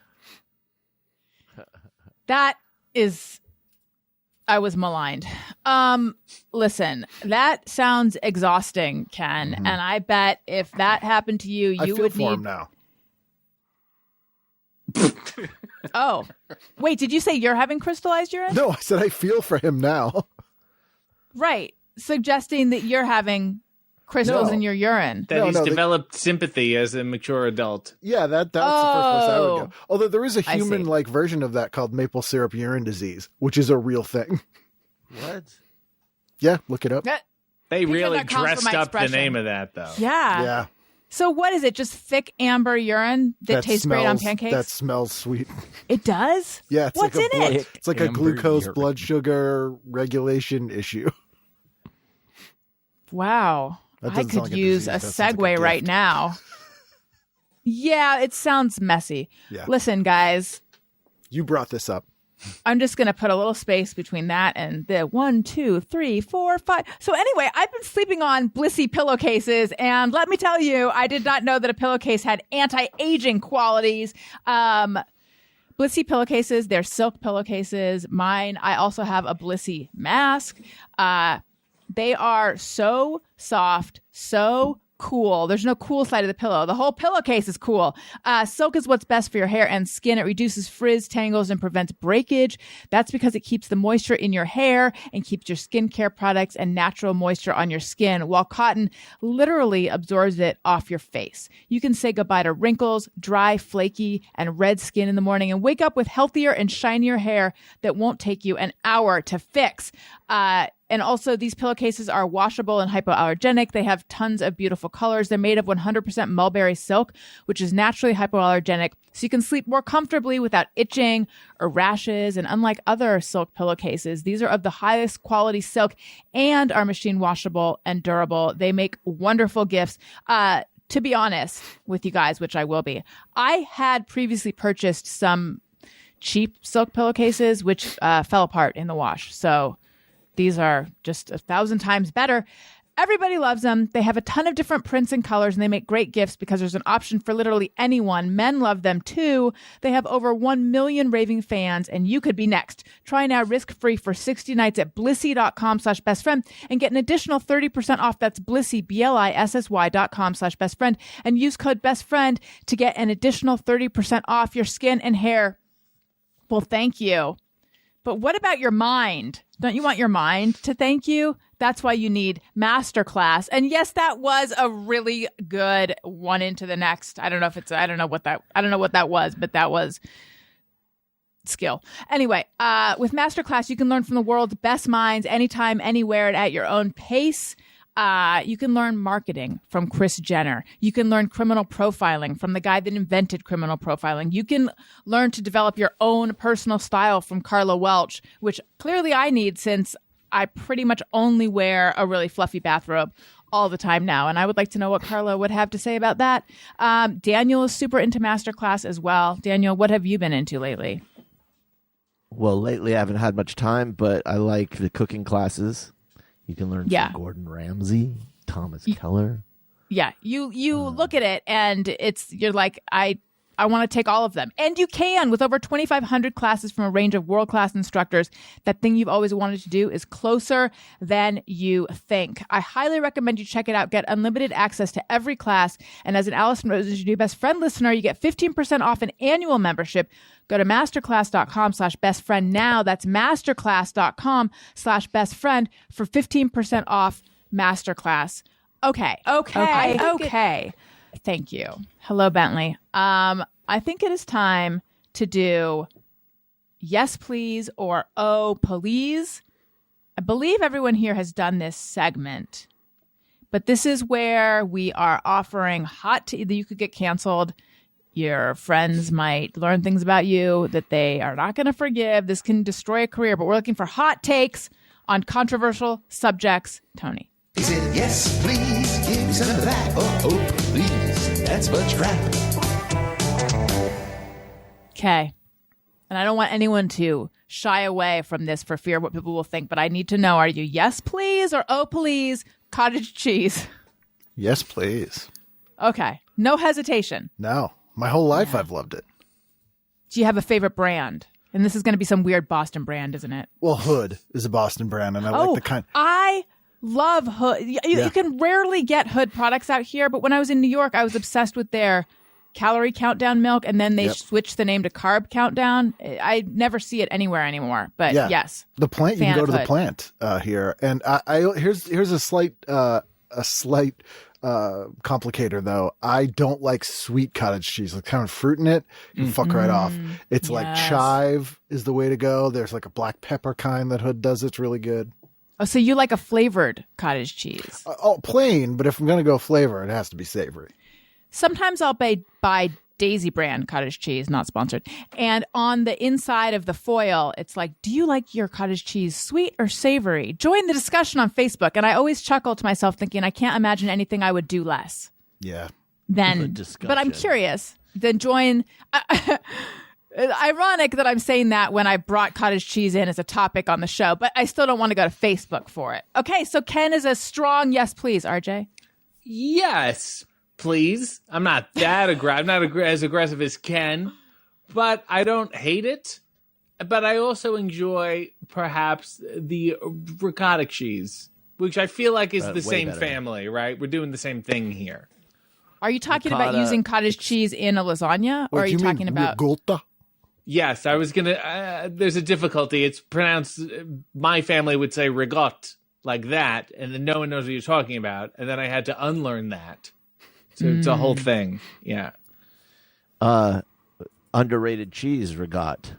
That is, I was maligned. Listen, that sounds exhausting, Ken, and I bet if that happened to you, I you feel would for him need. now. Oh, wait, did you say you're having crystallized urine? No, I said I feel for him now. Right, suggesting that you're having crystals No. in your urine. That No, he's no, the- developed sympathy as a mature adult. Yeah, that's the first place I would Oh. go. Although there is a I see. human-like version of that called maple syrup urine disease, which is a real thing. What? Yeah, look it up. That- They really that comes from dressed my up the expression. name of that, though. yeah. Yeah, So what is it? Just thick amber urine that tastes great on pancakes? That smells sweet. It does? Yeah, it's What's like a in blood, it? It's like a Amber glucose urine. blood sugar regulation issue. Wow. That I doesn't sound could like a use disease. a That sounds like a segue right gift. now. Yeah, it sounds messy. Yeah. Listen, guys, You brought this up. I'm just going to put a little space between that and the 1, 2, 3, 4, 5. So anyway, I've been sleeping on Blissy pillowcases, and let me tell you, I did not know that a pillowcase had anti-aging qualities. Blissy pillowcases, they're silk pillowcases. Mine, I also have a Blissy mask. They are so soft, so cool. There's no cool side of the pillow. The whole pillowcase is cool. Silk is what's best for your hair and skin. It reduces frizz, tangles, and prevents breakage. That's because it keeps the moisture in your hair and keeps your skincare products and natural moisture on your skin, while cotton literally absorbs it off your face. You can say goodbye to wrinkles, dry, flaky, and red skin in the morning and wake up with healthier and shinier hair that won't take you an hour to fix. And also, these pillowcases are washable and hypoallergenic. They have tons of beautiful colors. They're made of 100% mulberry silk, which is naturally hypoallergenic, so you can sleep more comfortably without itching or rashes. And unlike other silk pillowcases, these are of the highest quality silk and are machine washable and durable. They make wonderful gifts. To be honest with you guys, which I will be, I had previously purchased some cheap silk pillowcases, which fell apart in the wash. So these are just 1,000 times better. Everybody loves them. They have a ton of different prints and colors, and they make great gifts because there's an option for literally anyone. Men love them too. They have over 1 million raving fans, and you could be next. Try now risk-free for 60 nights at blissy.com/bestfriend and get an additional 30% off. That's Blissy, BLISSY.com/bestfriend, and use code bestfriend to get an additional 30% off your skin and hair. Well, thank you. But what about your mind? Don't you want your mind to thank you? That's why you need Masterclass. And yes, that was a really good one into the next. I don't know what that was, but that was skill. Anyway, with Masterclass, you can learn from the world's best minds anytime, anywhere, and at your own pace. You can learn marketing from Kris Jenner. You can learn criminal profiling from the guy that invented criminal profiling. You can learn to develop your own personal style from Carla Welch, which clearly I need since I pretty much only wear a really fluffy bathrobe all the time now. And I would like to know what Carla would have to say about that. Daniel is super into Masterclass as well. Daniel, what have you been into lately? Well, lately I haven't had much time, but I like the cooking classes. You can learn from Gordon Ramsay, Thomas Keller. Yeah, you look at it and you're like, I want to take all of them. And you can with over 2,500 classes from a range of world-class instructors. That thing you've always wanted to do is closer than you think. I highly recommend you check it out. Get unlimited access to every class. And as an Allison Rose's Your New Best Friend listener, you get 15% off an annual membership. Go to masterclass.com/bestfriend now. That's masterclass.com/bestfriend for 15% off Masterclass. Okay. Thank you. Hello, Bentley. I think it is time to do Yes, Please or Oh, Puhleeze. I believe everyone here has done this segment, but this is where we are offering you could get canceled. Your friends might learn things about you that they are not going to forgive. This can destroy a career, but we're looking for hot takes on controversial subjects. Tony. He said, yes, please, give me some of that. Oh, please, that's much crap. Okay. And I don't want anyone to shy away from this for fear of what people will think, but I need to know, are you yes, please, or oh, please, cottage cheese? Yes, please. Okay. No hesitation. No. My whole life I've loved it. Do you have a favorite brand? And this is going to be some weird Boston brand, isn't it? Well, Hood is a Boston brand, and I like the kind. I love Hood. You can rarely get Hood products out here, but when I was in New York, I was obsessed with their calorie countdown milk, and then they switched the name to carb countdown. I never see it anywhere anymore, but yes. The plant, you can go to the plant here. And here's a slight complicator though. I don't like sweet cottage cheese. Like kind of fruit in it, you can fuck right off. It's like chive is the way to go. There's like a black pepper kind that Hood does. It's really good. Oh, so you like a flavored cottage cheese? Plain, but if I'm going to go flavor, it has to be savory. Sometimes I'll buy Daisy brand cottage cheese, not sponsored. And on the inside of the foil, it's like, do you like your cottage cheese sweet or savory? Join the discussion on Facebook. And I always chuckle to myself thinking, I can't imagine anything I would do less. Yeah. But I'm curious. Then join. Ironic that I'm saying that when I brought cottage cheese in as a topic on the show, but I still don't want to go to Facebook for it. Okay, so Ken is a strong yes, please, RJ. Yes, please. I'm not that aggressive. I'm not as aggressive as Ken, but I don't hate it. But I also enjoy perhaps the ricotta cheese, which I feel like is the same family, right? We're doing the same thing here. Are you talking about using cottage cheese in a lasagna, or are you talking about ricotta? Yes, I was gonna. There's a difficulty. It's pronounced. My family would say ricotta like that, and then no one knows what you're talking about. And then I had to unlearn that. So it's a whole thing. Yeah. Underrated cheese, ricotta.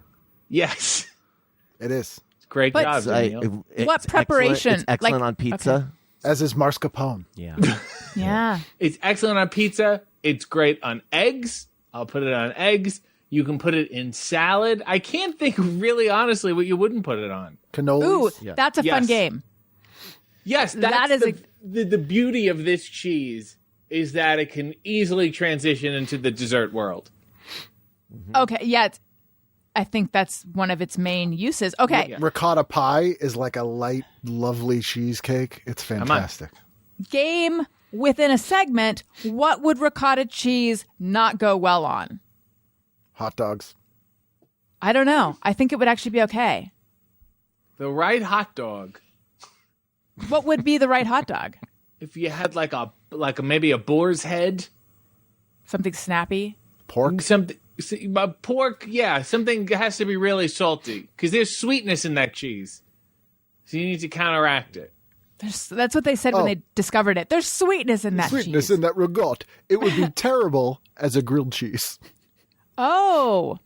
Yes, it is. Great job, Daniel. What preparation? It's excellent on pizza. Okay. As is mascarpone. Yeah. Yeah. It's excellent on pizza. It's great on eggs. I'll put it on eggs. You can put it in salad. I can't think really honestly what you wouldn't put it on. Cannolis. Ooh, that's a fun game. Yes, that's the beauty of this cheese is that it can easily transition into the dessert world. Okay, yeah, I think that's one of its main uses. Okay. Ricotta pie is like a light, lovely cheesecake. It's fantastic. game within a segment, what would ricotta cheese not go well on? Hot dogs. I don't know. I think it would actually be okay. The right hot dog. What would be the right hot dog? If you had maybe a boar's head, Something snappy? Pork. pork, yeah, something has to be really salty because there's sweetness in that cheese, so you need to counteract it. That's what they said when they discovered it. There's sweetness in that Sweetness cheese. in that ricotta. It would be terrible as a grilled cheese. Oh,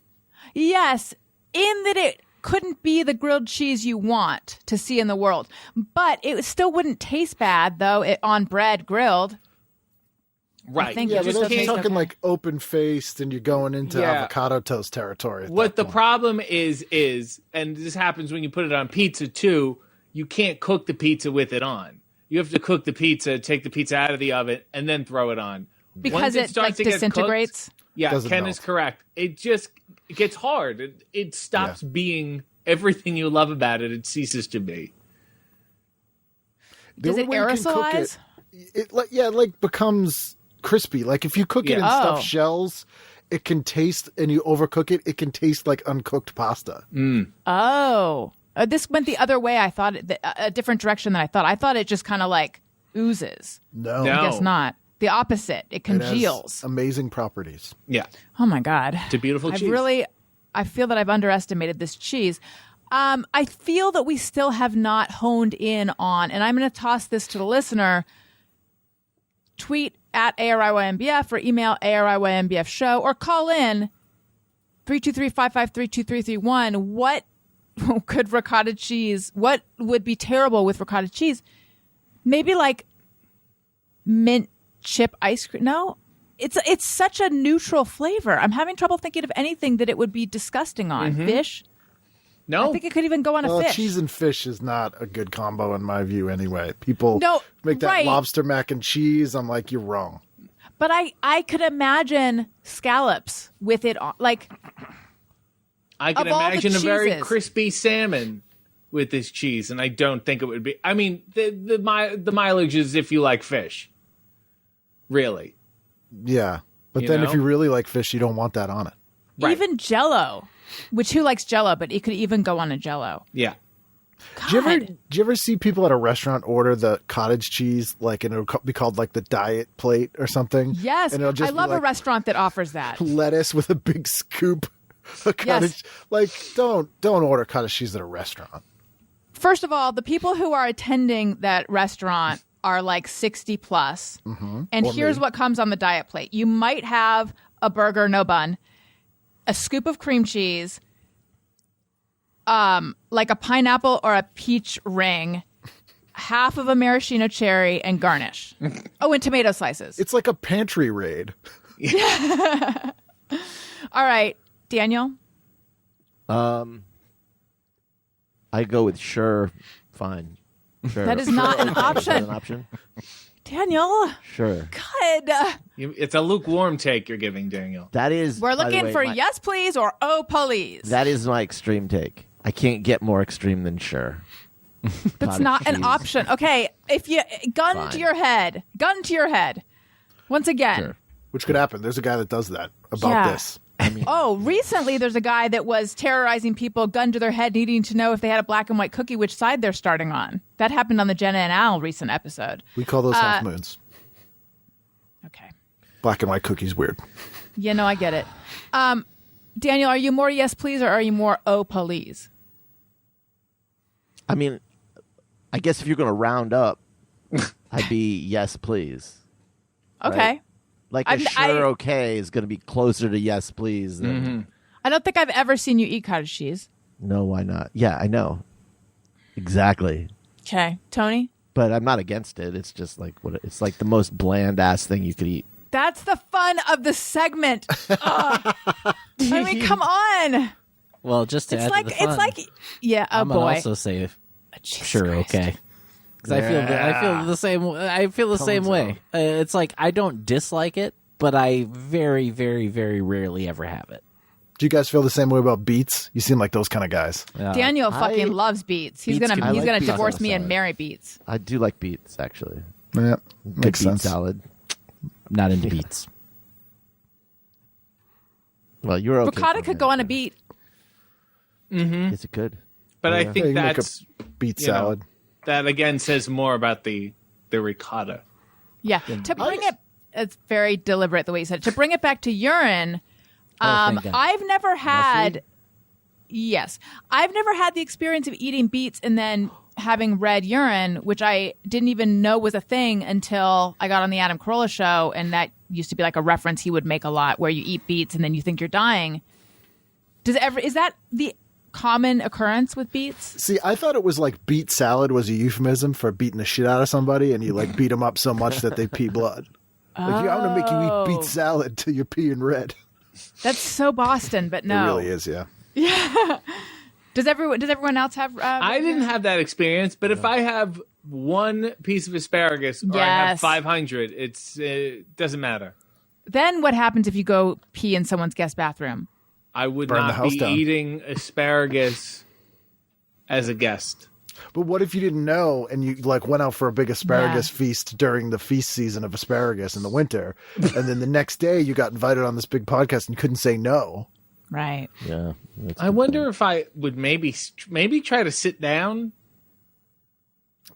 yes. In that it couldn't be the grilled cheese you want to see in the world. But it still wouldn't taste bad, though, on bread grilled. Right. think Yeah, it but just then you're tastes talking okay. like open-faced and you're going into Yeah. avocado toast territory. What the problem is, and this happens when you put it on pizza too, you can't cook the pizza with it on. You have to cook the pizza, take the pizza out of the oven, and then throw it on. Because Once it starts to get disintegrates? cooked, yeah, Doesn't Ken melt. is correct. It gets hard. It stops being everything you love about it. It ceases to be. The Does only it way you can cook aerosolize? it becomes crispy. Like if you cook it in Yeah. stuffed Oh. shells, it can taste, and you overcook it, it can taste like uncooked pasta. Oh. This went the other way. I thought a different direction than I thought. I thought it just kind of like oozes. No. No. I guess not. The opposite. It It has congeals. amazing properties. Yeah, Oh my God. it's a beautiful cheese. I feel that I've underestimated this cheese. I feel that we still have not honed in on, and I'm going to toss this to the listener. Tweet at ARIYMBF or email ARIYMBF show or call in 323-553-2331. What could ricotta cheese, what would be terrible with ricotta cheese? Maybe like mint chip ice cream. No, it's such a neutral flavor. I'm having trouble thinking of anything that it would be disgusting on. Fish? No, I think it could even go on a Well, fish. cheese and fish is not a good combo in my view anyway. People No, make that right. lobster mac and cheese. I'm like, you're wrong. But I could imagine scallops with it on. Like, I can of all the imagine a very cheeses. crispy salmon with this cheese, and I don't think it would be. I mean, the mileage is if you like fish. Really. Yeah. But You then know? if you really like fish, you don't want that on it. Right. even Jell-O, which who likes Jell-O, but it could even go on a Jell-O. Yeah. God. Do you ever see people at a restaurant order the cottage cheese, like, and it'll be called like the diet plate or something? Yes, And it'll just I be, love a like, restaurant that offers that. lettuce with a big scoop of cottage. Like, don't order cottage cheese at a restaurant. First of all, the people who are attending that restaurant are like 60 plus. And Or here's me. what comes on the diet plate. You might have a burger, no bun, a scoop of cream cheese, like a pineapple or a peach ring, half of a maraschino cherry, and garnish. Oh, and tomato slices. It's like a pantry raid. All right, Daniel. I go with sure. Fine. Sure. That is not an Is that option. an option? Daniel, Sure. good. It's a lukewarm take you're giving, Daniel. That is. We're by the looking way, for my- yes, please, or oh, please. That is my extreme take. I can't get more extreme than sure. That's cottage not an cheese. option. Okay, if you gun to Fine. your head. Once again. Sure. Which could happen. There's a guy that does that about Yeah. this. Oh, recently there's a guy that was terrorizing people, gun to their head, needing to know if they had a black and white cookie, which side they're starting on. That happened on the Jenna and Al recent episode. We call those half moons. Okay. Black and white cookies weird. Yeah, no, I get it. Daniel, are you more yes, please, or are you more oh, please? I mean, I guess if you're going to round up, I'd be yes, please. Okay. Right. Like a I- sure okay is going to be closer to yes, please than I don't think I've ever seen you eat cottage cheese. no, why not? Yeah, I know. Exactly. Okay. Tony? But I'm not against it. It's just like it's like the most bland ass thing you could eat. That's the fun of the segment. Ugh. I mean, come on. Well, just to It's add like, to the fun, it's like, yeah, oh I'm gonna boy. also say Jesus sure, Christ. okay. Because I feel the same. I feel the same way. It's like I don't dislike it, but I very, very, very rarely ever have it. Do you guys feel the same way about beets? You seem like those kind of guys. Daniel fucking I- loves beets. He's Beets gonna can- he's I gonna like beets divorce on the me and side. marry beets. I do like beets actually. Yeah, Good makes beet sense. salad. Not into beets. Well, you're okay. Ricotta for could that, go on a but- beet. Yes, it could. But I Yeah. think Yeah, you make that's Beet you know, salad. that again says more about the ricotta. Yeah. To bring it, it's very deliberate the way you said it. To bring it back to urine, thank God. I've never had. Yes, I've never had the experience of eating beets and then having red urine, which I didn't even know was a thing until I got on the Adam Carolla show, and that used to be like a reference he would make a lot, where you eat beets and then you think you're dying. Is that the common occurrence with beets? See, I thought it was like beet salad was a euphemism for beating the shit out of somebody, and you like beat them up so much that they pee blood. Like, yeah, I'm gonna make you eat beet salad till you're peeing red. That's so Boston, but no. It really is, yeah. Does everyone else have? I didn't have that experience, but if I have one piece of asparagus or I have Yes. 500, it doesn't matter. Then what happens if you go pee in someone's guest bathroom? I would Burn the not house be down. eating asparagus as a guest. But what if you didn't know and you like went out for a big asparagus feast during the feast season of asparagus in the winter, and then the next day you got invited on this big podcast and you couldn't say no? Right. Yeah. that's a I good wonder point. if I would maybe try to sit down.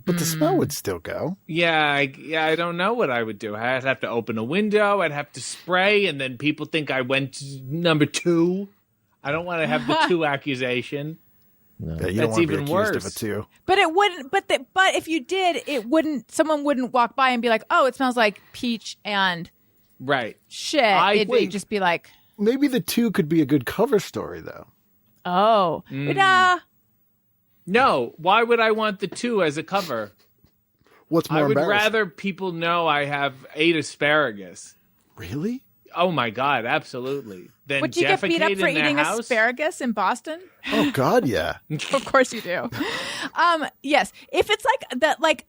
But the smell would still go. Yeah, I don't know what I would do. I'd have to open a window. I'd have to spray, and then people think I went to number 2. I don't want to have the 2 accusation. Yeah, you That's don't want to be even accused worse. of it too. But it wouldn't. But if you did, it wouldn't. Someone wouldn't walk by and be like, "Oh, it smells like peach and Right. shit." It'd wait. just be like, Maybe the 2 could be a good cover story though. "Oh, but, No, why would I want the 2 as a cover? What's more I would embarrassing? rather people know I have 8 asparagus. Really? Oh my God, absolutely. Then would you get beat up defecate for in their eating house? asparagus in Boston?" Oh God, yeah. Of course you do. Yes, if it's like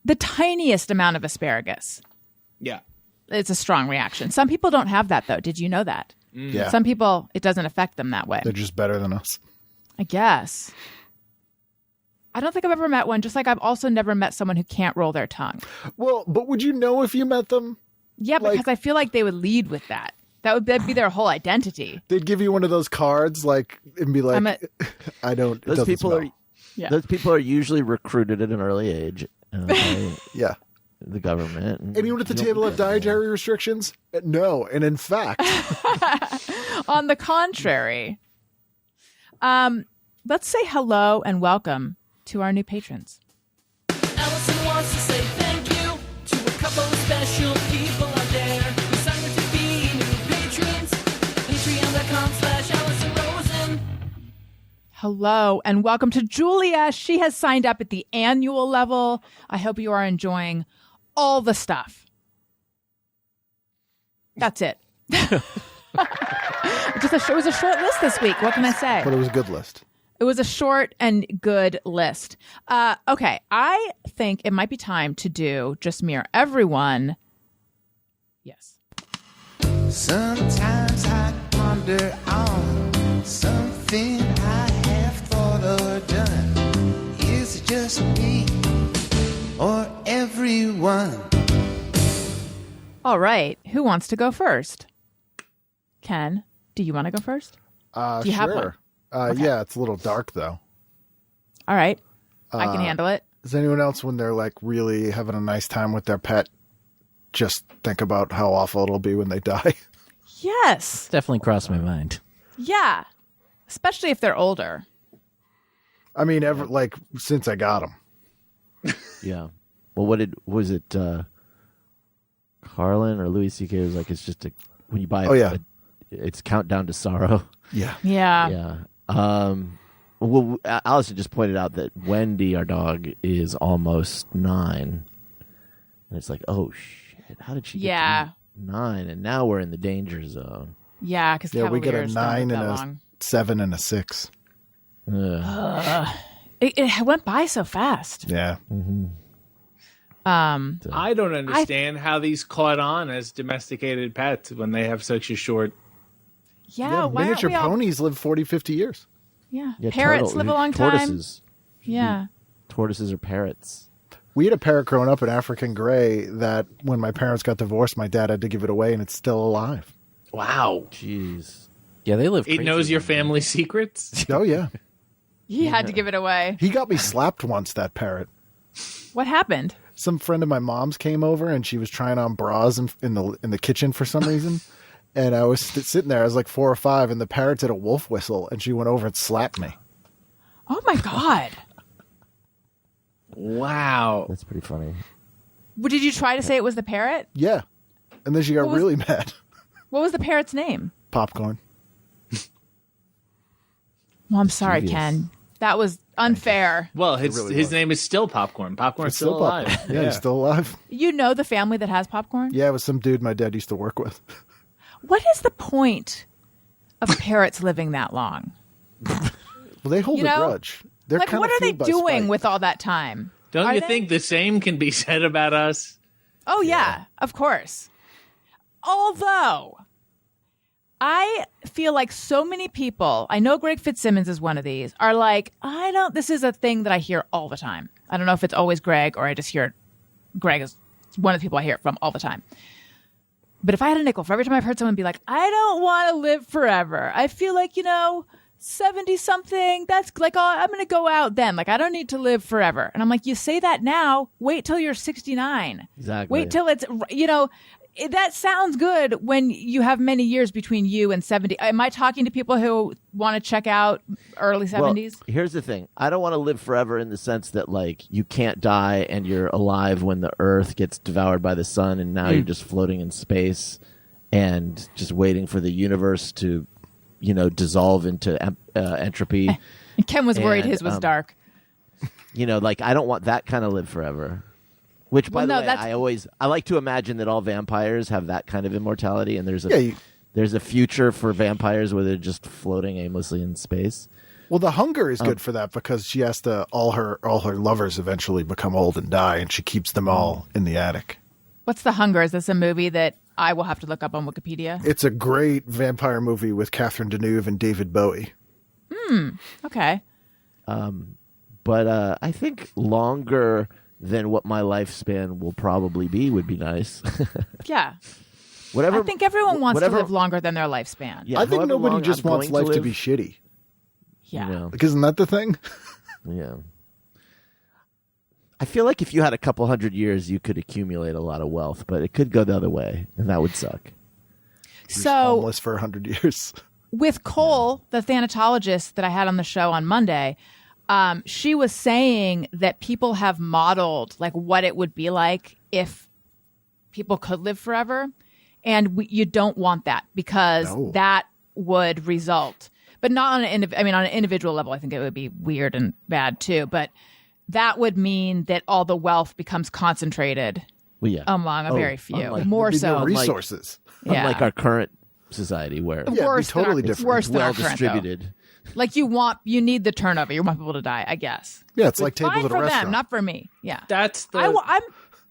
the tiniest amount of asparagus, Yeah. it's a strong reaction. Some people don't have that though. Did you know that? Yeah. Some people, it doesn't affect them that way. They're just better than us. I guess. I don't think I've ever met one, just like I've also never met someone who can't roll their tongue. Well, but would you know if you met them? Yeah, Like- because I feel like they would lead with that. That'd be their whole identity. They'd give you one of those cards, like, and be like, I'm a- "I don't." it Those doesn't people smell. are Yeah. those people are usually recruited at an early age by Yeah. the government. Anyone at the you don't table need have that. dietary restrictions? No, and in fact, On the contrary, let's say hello and welcome to our new patrons. Allison wants to say thank you to a couple of special people out there who signed up to be new patrons. Patreon.com/Allison Rosen. Hello and welcome to Julia. She has signed up at the annual level. I hope you are enjoying all the stuff. That's it. It was a short list this week. What can I say? but it was a good list. It was a short and good list. Okay, I think it might be time to do Just Mere Everyone. Yes. Sometimes I ponder on something I have thought or done. Is it just me or everyone? All right. Who wants to go first? Ken, do you want to go first? Do you have Sure. one? Yeah, it's a little dark though. All right. I can handle it. Does anyone else, when they're like really having a nice time with their pet, just think about how awful it'll be when they die? Yes. Definitely crossed my mind. Yeah. Especially if they're older. I mean, like since I got them. Yeah. Well, was it Carlin or Louis C.K. was like, it's just when you buy Oh, yeah. it's Countdown to Sorrow. Yeah. Yeah. Yeah. Well, Allison just pointed out that Wendy, our dog, is almost 9. And it's like, oh, shit. How did she get Yeah. to 9? And now we're in the danger zone. Yeah, because Yeah, we get a Cavaliers 9 don't and live a that long. 7 and a 6. It went by so fast. Yeah. I don't understand how these caught on as domesticated pets when they have such a short. Yeah, why aren't miniature we all... ponies live 40, 50 years. Yeah. Yeah, Parrots turtle- live a long time. tortoises. Yeah. Tortoises are parrots. We had a parrot growing up, an African gray, that when my parents got divorced, my dad had to give it away, and it's still alive. Wow. Jeez. Yeah, they live. It crazy knows your down there. family secrets. Oh, yeah. He had to give it away. He got me slapped once, that parrot. What happened? Some friend of my mom's came over, and she was trying on bras in the kitchen for some reason. And I was sitting there. I was like 4 or 5, and the parrot did a wolf whistle, and she went over and slapped me. Oh my God. Wow. That's pretty funny. Did you try to say it was the parrot? Yeah. And then she got What was- really mad. What was the parrot's name? Popcorn. Well, I'm sorry, Devious. Ken. That was unfair. Well, his really his was. name is still Popcorn. Popcorn's still alive. Popcorn. Yeah, he's still alive. You know the family that has popcorn? Yeah, it was some dude my dad used to work with. What is the point of parrots living that long? Well, they hold You a know, grudge. They're Like, kind what of are they fueled by doing spite. with all that time? Don't Are you they? think the same can be said about us? Oh, yeah, of course. Although, I feel like so many people, I know Greg Fitzsimmons is one of these, are like, this is a thing that I hear all the time. I don't know if it's always Greg or I just hear it. Greg is one of the people I hear it from all the time. But if I had a nickel for every time I've heard someone be like, I don't want to live forever. I feel like, 70 something, that's like, oh, I'm going to go out then. Like, I don't need to live forever. And I'm like, you say that now, wait till you're 69. Exactly. Wait till it's, that sounds good when you have many years between you and 70. Am I talking to people who want to check out early 70s? Well, here's the thing. I don't want to live forever in the sense that, like, you can't die and you're alive when the Earth gets devoured by the sun and now you're just floating in space and just waiting for the universe to, dissolve into entropy. Ken was worried and, his was dark. I don't want that kind of live forever. Which, by Well, the no, way, that's- I like to imagine that all vampires have that kind of immortality, and there's Yeah, a future for vampires where they're just floating aimlessly in space. well, the hunger is good for that because she has to all her lovers eventually become old and die, and she keeps them all in the attic. What's The Hunger? Is this a movie that I will have to look up on Wikipedia? It's a great vampire movie with Catherine Deneuve and David Bowie. Okay. But I think longer than what my lifespan will probably be would be nice. Yeah. Whatever. I think everyone wants whatever- to live longer than their lifespan. Yeah, I think however nobody long just I'm wants going life to live, be shitty. Yeah. Like, isn't that the thing? Yeah. I feel like if you had a couple hundred years, you could accumulate a lot of wealth, but it could go the other way, and that would suck. Just So homeless for 100 years. with Cole, the thanatologist that I had on the show on Monday, she was saying that people have modeled like what it would be like if people could live forever, and you don't want that because No. that would result, but not on an on an individual level. I think it would be weird and bad too, but that would mean that all the wealth becomes concentrated Well, yeah. among a very few, unlike- more There'd be so. no resources. Yeah. Unlike our current society, where Yeah, it'd be worse than totally our, different. Worse than well our current, though. distributed. Like you need the turnover. You want people to die, I guess. Yeah, it's like table Fine at a for restaurant. them, not for me. Yeah. That's the I'm.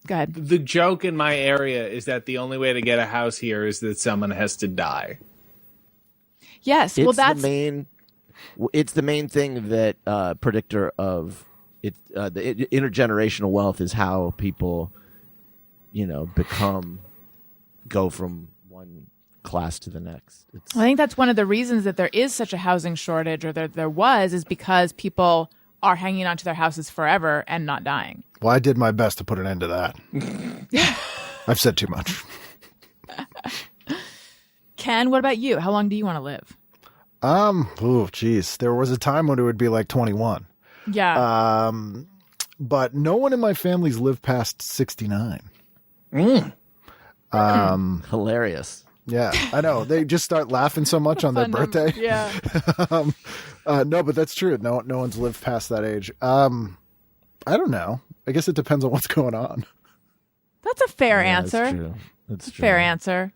Go ahead. the joke in my area is that the only way to get a house here is that someone has to die. Yes. It's Well, that's the main. It's the main thing that predictor of it. The intergenerational wealth is how people, go from one class to the next. It's, I think that's one of the reasons that there is such a housing shortage, or there was, is because people are hanging on to their houses forever and not dying. Well, I did my best to put an end to that. I've said too much. Ken, what about you? How long do you want to live? Oh, geez. There was a time when it would be like 21. Yeah. But no one in my family's lived past 69. hilarious. Yeah, I know. They just start laughing so much on their Fun number. birthday. Yeah. No, but that's true. No one's lived past that age. I don't know. I guess it depends on what's going on. That's a fair Yeah, answer. That's true. That's true. Fair answer.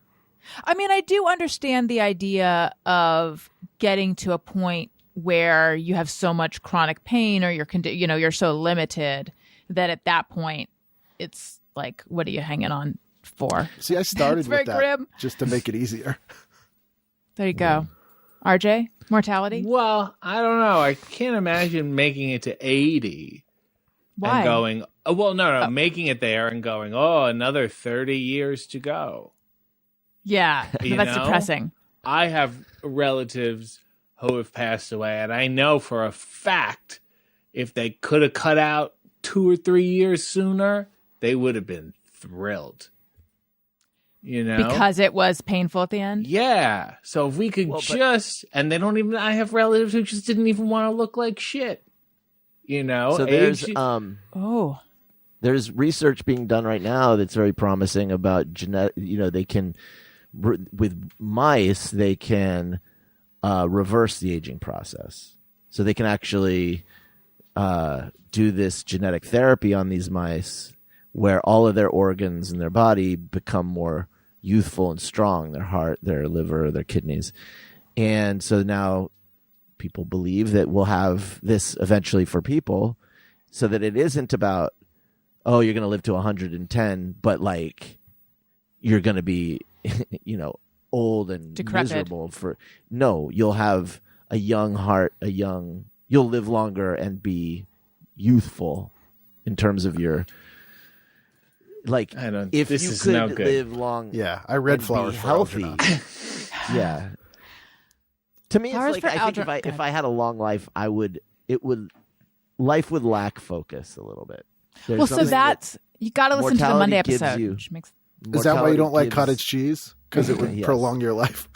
I mean, I do understand the idea of getting to a point where you have so much chronic pain, or you're so limited that at that point it's like, what are you hanging on for? See, I started It's very with that grim. just to make it easier. There you go. RJ, mortality? Well, I don't know. I can't imagine making it to 80. Why? and going, oh, well, no, making it there and going, oh, another 30 years to go. Yeah, You that's know? depressing. I have relatives who have passed away, and I know for a fact if they could have cut out 2 or 3 years sooner, they would have been thrilled. You know? Because it was painful at the end? Yeah. So if we could and they don't even, I have relatives who just didn't even want to look like shit. You know? So Oh. there's research being done right now that's very promising about genetic. They can with mice they can reverse the aging process. So they can actually do this genetic therapy on these mice, where all of their organs in their body become more youthful and strong. Their heart, their liver, their kidneys, and so now people believe that we'll have this eventually for people, so that it isn't about, oh, you're going to live to 110, but like you're going to be, old and decrepit. miserable no, you'll have a young heart, you'll live longer and be youthful in terms of your, like, I don't, if this you is could no good. live long, Yeah, I read and Flowers be for healthy. Algernon. Yeah. To me, Flowers it's for like I think Algernon. if I had a long life, life would lack focus a little bit. There's Well, so something that's, you got to listen to the mortality Monday gives episode. you. Which makes, Is that why you don't like gives- cottage cheese? Because it would Yes. prolong your life.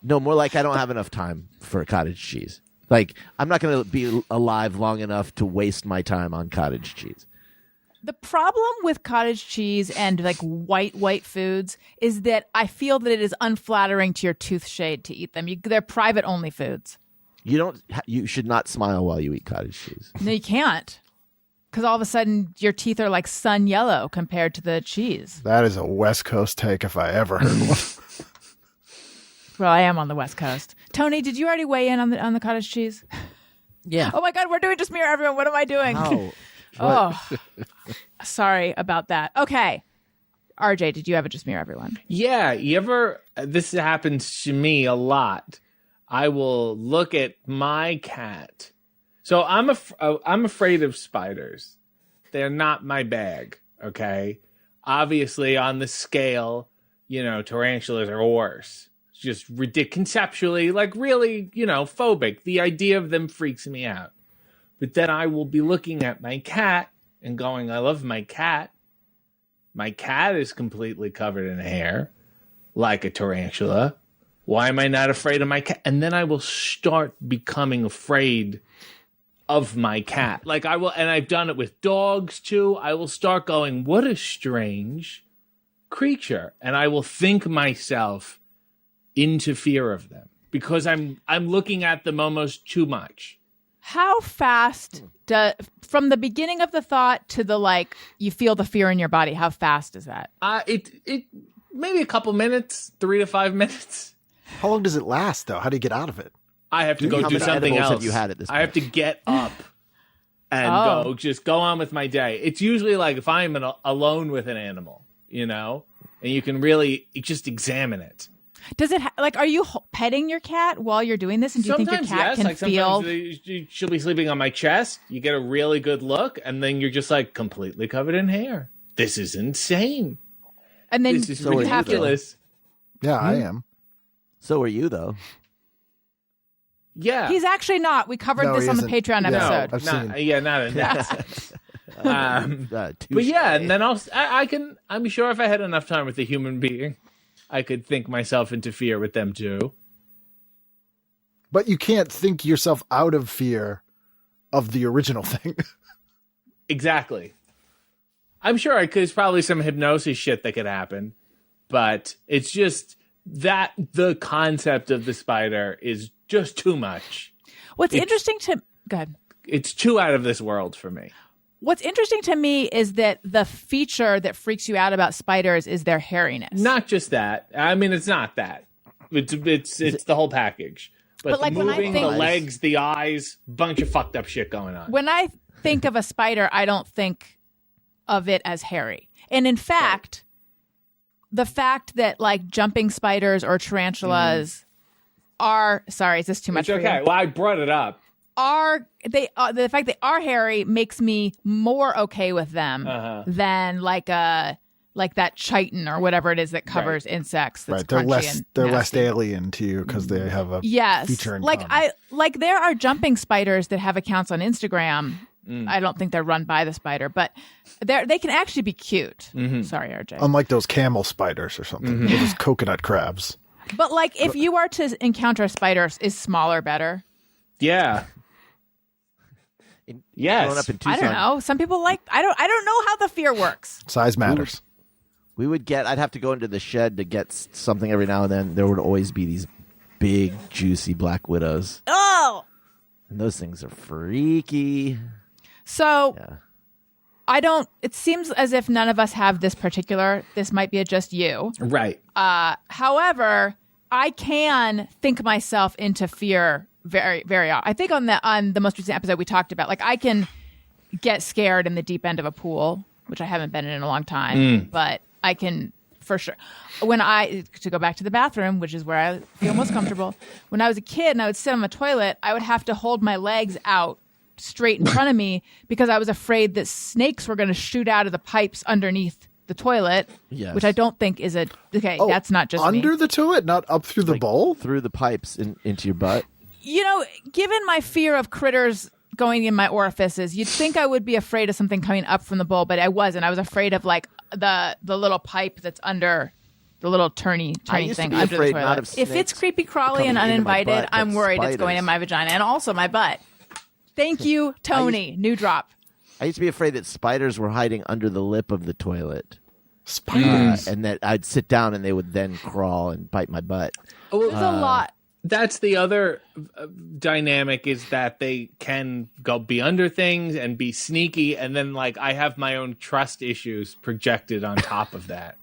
No, more like I don't have enough time for cottage cheese. Like, I'm not going to be alive long enough to waste my time on cottage cheese. the problem with cottage cheese and like white foods is that I feel that it is unflattering to your tooth shade to eat them. They're private only foods. You should not smile while you eat cottage cheese. No, you can't. Because all of a sudden your teeth are like sun yellow compared to the cheese. That is a West Coast take if I ever heard one. Well, I am on the West Coast. Tony, did you already weigh in on the cottage cheese? Yeah. Oh my God, we're doing Just Mirror Everyone. What am I doing? How? Oh, sorry about that. Okay. RJ, did you ever Just Mirror Everyone? Yeah, this happens to me a lot. I will look at my cat. So I'm afraid of spiders. They're not my bag, okay? Obviously, on the scale, tarantulas are worse. It's just ridiculous. Conceptually, like really, phobic. The idea of them freaks me out. But then I will be looking at my cat and going, I love my cat. My cat is completely covered in hair, like a tarantula. Why am I not afraid of my cat? And then I will start becoming afraid of my cat. Like I will, and I've done it with dogs too. I will start going, what a strange creature. And I will think myself into fear of them because I'm looking at them almost too much. How fast from the beginning of the thought to the you feel the fear in your body? How fast is that? It maybe a couple minutes, 3 to 5 minutes. How long does it last, though? How do you get out of it? I have to How go do many something edibles have else. you had at this I have to get up and go on with my day. It's usually like if I'm alone with an animal, and you can really just examine it. Does it are you petting your cat while you're doing this? And do you think your Sometimes cat yes, can like feel? sometimes she'll be sleeping on my chest. You get a really good look, and then you're just like completely covered in hair. This is insane. And then This is So are you, though? ridiculous. Yeah, I am. So are you, though. Yeah, he's actually not. We covered No, this he on the isn't. Patreon Yeah. episode. I've seen. not in that sense. But Touche. yeah, and then I'm sure if I had enough time with a human being, I could think myself into fear with them too. But you can't think yourself out of fear of the original thing. Exactly. I'm sure there's probably some hypnosis shit that could happen, but it's just that the concept of the spider is just too much. What's interesting to good. It's too out of this world for me. What's interesting to me is that the feature that freaks you out about spiders is their hairiness. Not just that. I mean, it's not that. It's the whole package. But, But, like, the when I moving, think- the legs, the eyes, bunch of fucked up shit going on. When I think of a spider, I don't think of it as hairy. And in fact, the fact that jumping spiders or tarantulas are sorry, is this too much It's for okay. you? Well, I brought it up. the fact they are hairy makes me more okay with them than like that chitin or whatever it is that covers insects. That's They're crunchy less and they're nasty. less alien to you because they have a feature in like common. there are jumping spiders that have accounts on Instagram. I don't think they're run by the spider, but they can actually be cute. Sorry, RJ. Unlike those camel spiders or something, they're just coconut crabs. But like, if you are to encounter a spider, is smaller better? Yeah. Yes. Growing up in Tucson, I don't know. Some people like. I don't know how the fear works. Size matters. I'd have to go into the shed to get something every now and then. There would always be these big, juicy black widows. Oh. And those things are freaky. So Yeah. It seems as if none of us have this particular. This might be just you. Right. However, I can think myself into fear very, very often. I think on the most recent episode we talked about, like, I can get scared in the deep end of a pool, which I haven't been in a long time, but I can for sure. To go back to the bathroom, which is where I feel most comfortable, when I was a kid and I would sit on the toilet, I would have to hold my legs out straight in front of me because I was afraid that snakes were going to shoot out of the pipes underneath the toilet, which I don't think is that's not just under me. the toilet, not up through the bowl? Through the pipes into your butt. You know, given my fear of critters going in my orifices, you'd think I would be afraid of something coming up from the bowl, but I wasn't. I was afraid of like the little pipe that's under the little turny used to thing be under the afraid not toilet. of If it's snakes creepy crawly coming and into my uninvited, butt, I'm but worried it's going spiders. in my vagina and also my butt. Thank you, Tony. New drop. I used to be afraid that spiders were hiding under the lip of the toilet. Spiders. And that I'd sit down and they would then crawl and bite my butt. There's a lot. That's the other dynamic, is that they can go be under things and be sneaky, and then like I have my own trust issues projected on top of that.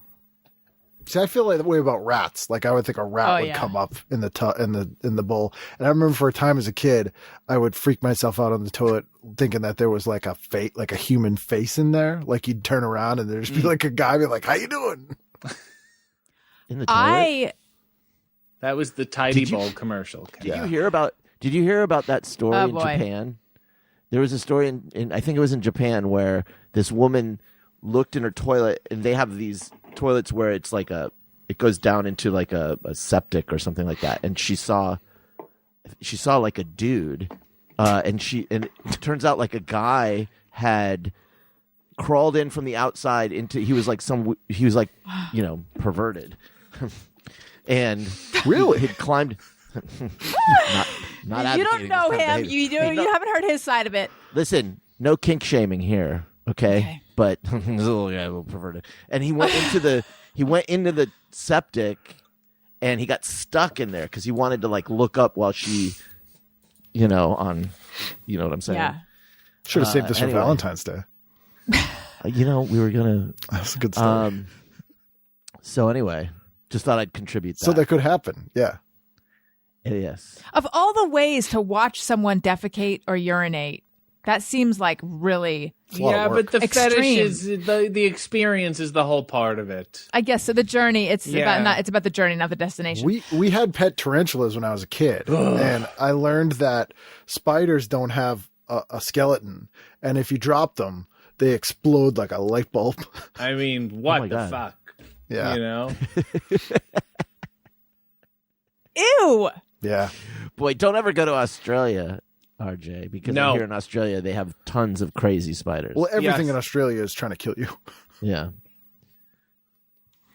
See, I feel like the way about rats. Like I would think a rat would come up in the bowl. And I remember for a time as a kid, I would freak myself out on the toilet thinking that there was like a human face in there. Like you'd turn around and there'd just be like a guy be like, "How you doing?" In the toilet? That was the Tidy Bowl commercial. Did you hear about that story Oh, in boy. Japan? There was a story in I think it was in Japan where this woman looked in her toilet, and they have these toilets where it's like it goes down into like a septic or something like that, and she saw like a dude, and it turns out like a guy had crawled in from the outside he was like perverted. And Really? he'd climbed. not You don't advocating know this kind of him. behavior. You haven't heard his side of it. Listen, no kink shaming here, okay? Okay. But this little guy, a little perverted, and he went into the septic, and he got stuck in there because he wanted to like look up while she, you know what I'm saying? Yeah. Should have saved this for anyway. Valentine's Day. We were gonna. That's a good story. So anyway, just thought I'd contribute. So that could happen. Yeah. Yes. Of all the ways to watch someone defecate or urinate, that seems like really. It's a lot Yeah, of work. but the Extreme. fetish is the experience is the whole part of it. I guess so. The journey. It's Yeah. about the journey, not the destination. We had pet tarantulas when I was a kid, and I learned that spiders don't have a skeleton, and if you drop them, they explode like a light bulb. I mean, Oh what my the God. fuck? Yeah. You know? Ew. Yeah. Boy, don't ever go to Australia, RJ, because No. here in Australia they have tons of crazy spiders. Well, everything Yes. in Australia is trying to kill you. Yeah.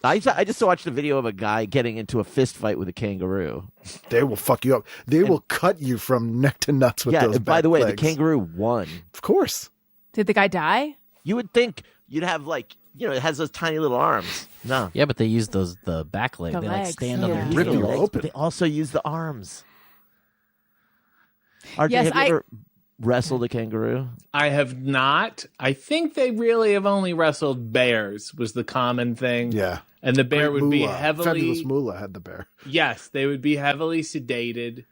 I just watched a video of a guy getting into a fist fight with a kangaroo. They will fuck you up. They will cut you from neck to nuts with Yeah, those and by back the way, legs. the kangaroo won. Of course. Did the guy die? You would think you'd have like, it has those tiny little arms. No. Yeah, but they use the back leg. The They like legs, stand yeah. underneath Rip the you legs. open. But they also use the arms. RJ, Yes, have you ever wrestled a kangaroo? I have not. I think they really have only wrestled bears, was the common thing. Yeah. And the bear Great would be Moolah. Fabulous heavily. Moolah had the bear. Yes, they would be heavily sedated.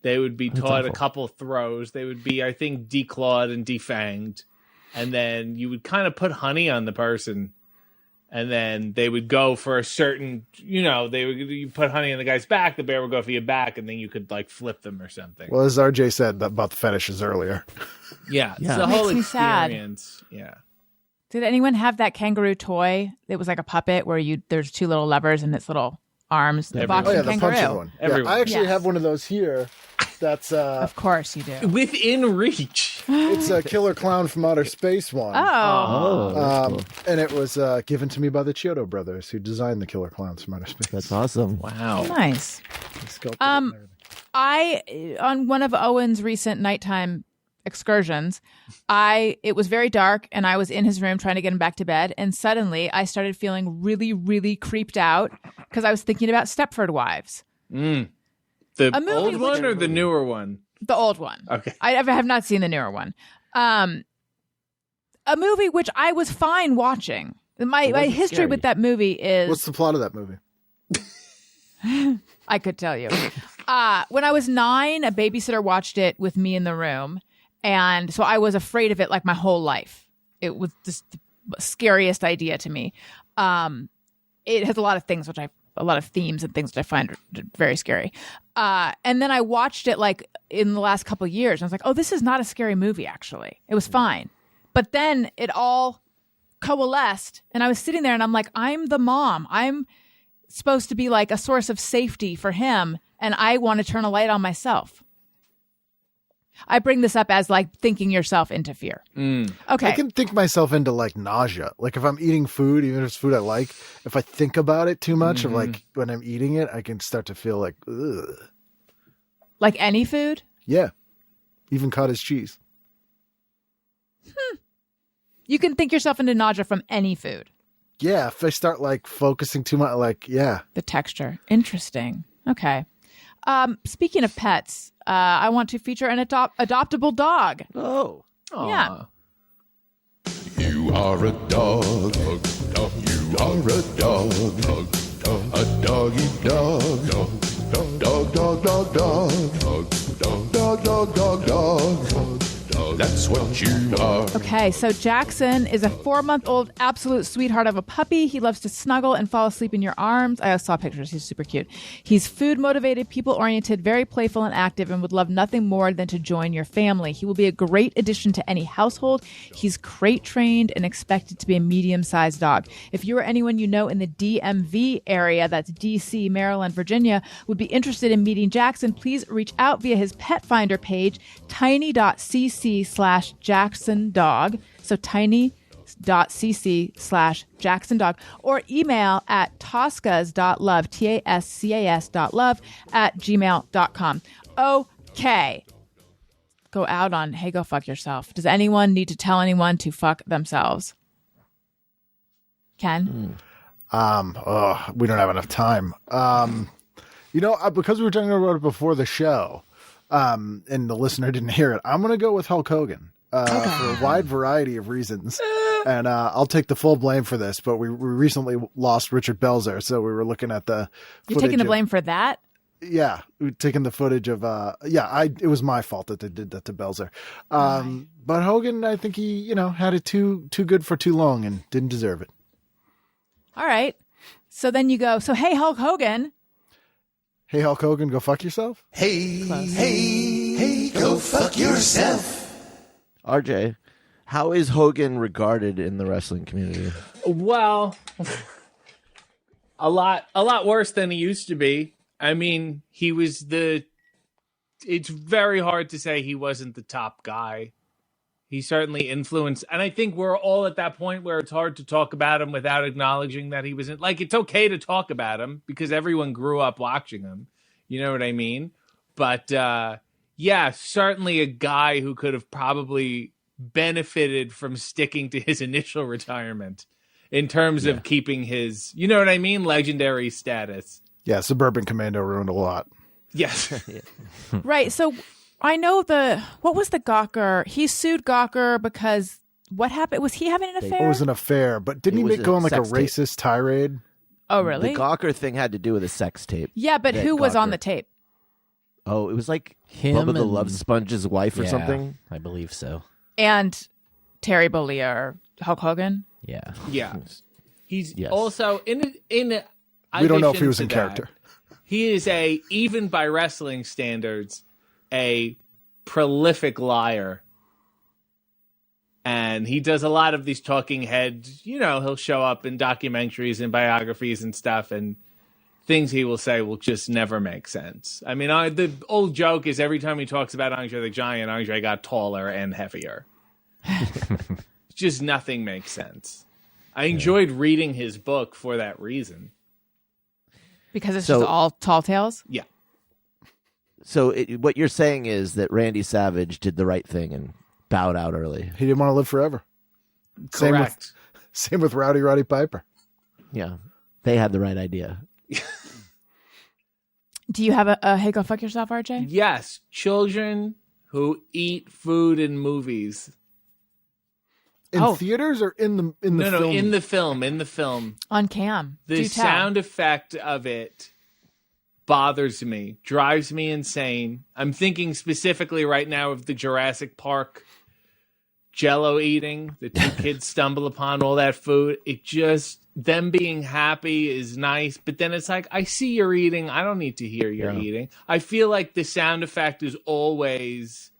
They would be taught a awful. couple throws. They would be, I think, declawed and defanged. And then you would kind of put honey on the person And then they would go for a certain, you put honey in the guy's back, the bear would go for your back, and then you could like flip them or something. Well, as RJ said about the fetishes earlier. Yeah, Yeah. it's the Makes whole me sad. experience. Yeah. Did anyone have that kangaroo toy? It was like a puppet where there's two little levers and its little arms. The Everyone. boxing Oh, yeah, the kangaroo. punching one. Yeah, Everyone. I actually Yes. have one of those here. That's Of course you do. Within reach. it's a Killer Clown from Outer Space one. Oh. that's cool. And it was given to me by the Chiodo brothers who designed the Killer Clowns from Outer Space. That's awesome. Wow. Nice. They sculpted it and everything. On one of Owen's recent nighttime excursions, it was very dark and I was in his room trying to get him back to bed, and suddenly I started feeling really, really creeped out because I was thinking about Stepford Wives. The A movie old which- one or the newer one? The old one. Okay. I have not seen the newer one. A movie which I was fine watching. My wasn't history scary. with that movie is What's the plot of that movie? I could tell you. When I was 9, a babysitter watched it with me in the room, and so I was afraid of it like my whole life. It was just the scariest idea to me. It has a lot of things a lot of themes and things that I find very scary. And then I watched it like in the last couple of years, and I was like, oh, this is not a scary movie, actually. It was fine. But then it all coalesced, and I was sitting there and I'm like, I'm the mom. I'm supposed to be like a source of safety for him, and I want to turn a light on myself. I bring this up as like thinking yourself into fear. Okay. I can think myself into like nausea. Like if I'm eating food, even if it's food I like, if I think about it too much, or like when I'm eating it, I can start to feel like, ugh. Like any food? Yeah. Even cottage cheese. You can think yourself into nausea from any food. Yeah. If I start like focusing too much, like, yeah. The texture. Interesting. Okay. Speaking of pets, I want to feature an adoptable dog. Oh. Yeah. You are a dog. You are a dog. A doggy dog. Dog, dog, dog, dog, dog. Dog, dog, dog, dog, dog. That's what you are. Okay, so Jackson is a 4-month-old absolute sweetheart of a puppy. He loves to snuggle and fall asleep in your arms. I saw pictures. He's super cute. He's food-motivated, people-oriented, very playful and active, and would love nothing more than to join your family. He will be a great addition to any household. He's crate-trained and expected to be a medium-sized dog. If you or anyone you know in the DMV area, that's D.C., Maryland, Virginia, would be interested in meeting Jackson, please reach out via his pet finder page, tiny.cc/Jackson Dog. So tiny.cc/Jackson Dog, or email at toscas.love, TASCAS.love @gmail.com. Okay. Go out on, hey, go fuck yourself. Does anyone need to tell anyone to fuck themselves? Ken? We don't have enough time. Because we were talking about it before the show, and the listener didn't hear it, I'm going to go with Hulk Hogan for a wide variety of reasons. And I'll take the full blame for this, but we recently lost Richard Belzer, so we were looking at the You're taking the blame for that? Yeah, we've taken the footage of it was my fault that they did that to Belzer. But Hogan, I think he, had it too good for too long and didn't deserve it. All right. So then you go, so hey, Hulk Hogan. Hey, Hulk Hogan, go fuck yourself? Hey, go fuck yourself. RJ, how is Hogan regarded in the wrestling community? Well, a lot worse than he used to be. I mean, it's very hard to say he wasn't the top guy. He certainly influenced, and I think we're all at that point where it's hard to talk about him without acknowledging that he wasn't. Like, it's okay to talk about him because everyone grew up watching him. You know what I mean? But yeah, certainly a guy who could have probably benefited from sticking to his initial retirement in terms of keeping his, you know what I mean, legendary status. Yeah, Suburban Commando ruined a lot. Yes. Right. So I know what was the Gawker? He sued Gawker because what happened? Was he having an affair? It was an affair, but didn't It he was go on like a sex tape. racist tirade? Oh, really? The Gawker thing had to do with a sex tape. Yeah, but that who was on Gawker- the tape? Oh, it was like Him Bubba the and- Love Sponge's wife or Yeah, something. I believe so. And Terry Bollea or Hulk Hogan? Yeah. Yeah. He's Yes. also in. We don't know if he was in character. He is even by wrestling standards, a prolific liar. And he does a lot of these talking heads. He'll show up in documentaries and biographies and stuff, and things he will say will just never make sense. I mean, the old joke is every time he talks about Andre the Giant, Andre got taller and heavier. Just nothing makes sense. I enjoyed reading his book for that reason. Because it's just all tall tales? Yeah. So what you're saying is that Randy Savage did the right thing and bowed out early. He didn't want to live forever. Correct. Same with Roddy Piper. Yeah. They had the right idea. Do you have a hey, go fuck yourself, RJ? Yes. Children who eat food in movies. In theaters or in the film? No, in the film. On cam. The Do tell. sound effect of it bothers me, drives me insane. I'm thinking specifically right now of the Jurassic Park Jell-O eating. The two kids stumble upon all that food. It just, them being happy is nice, but then it's like, I see you're eating. I don't need to hear you're eating. I feel like the sound effect is always,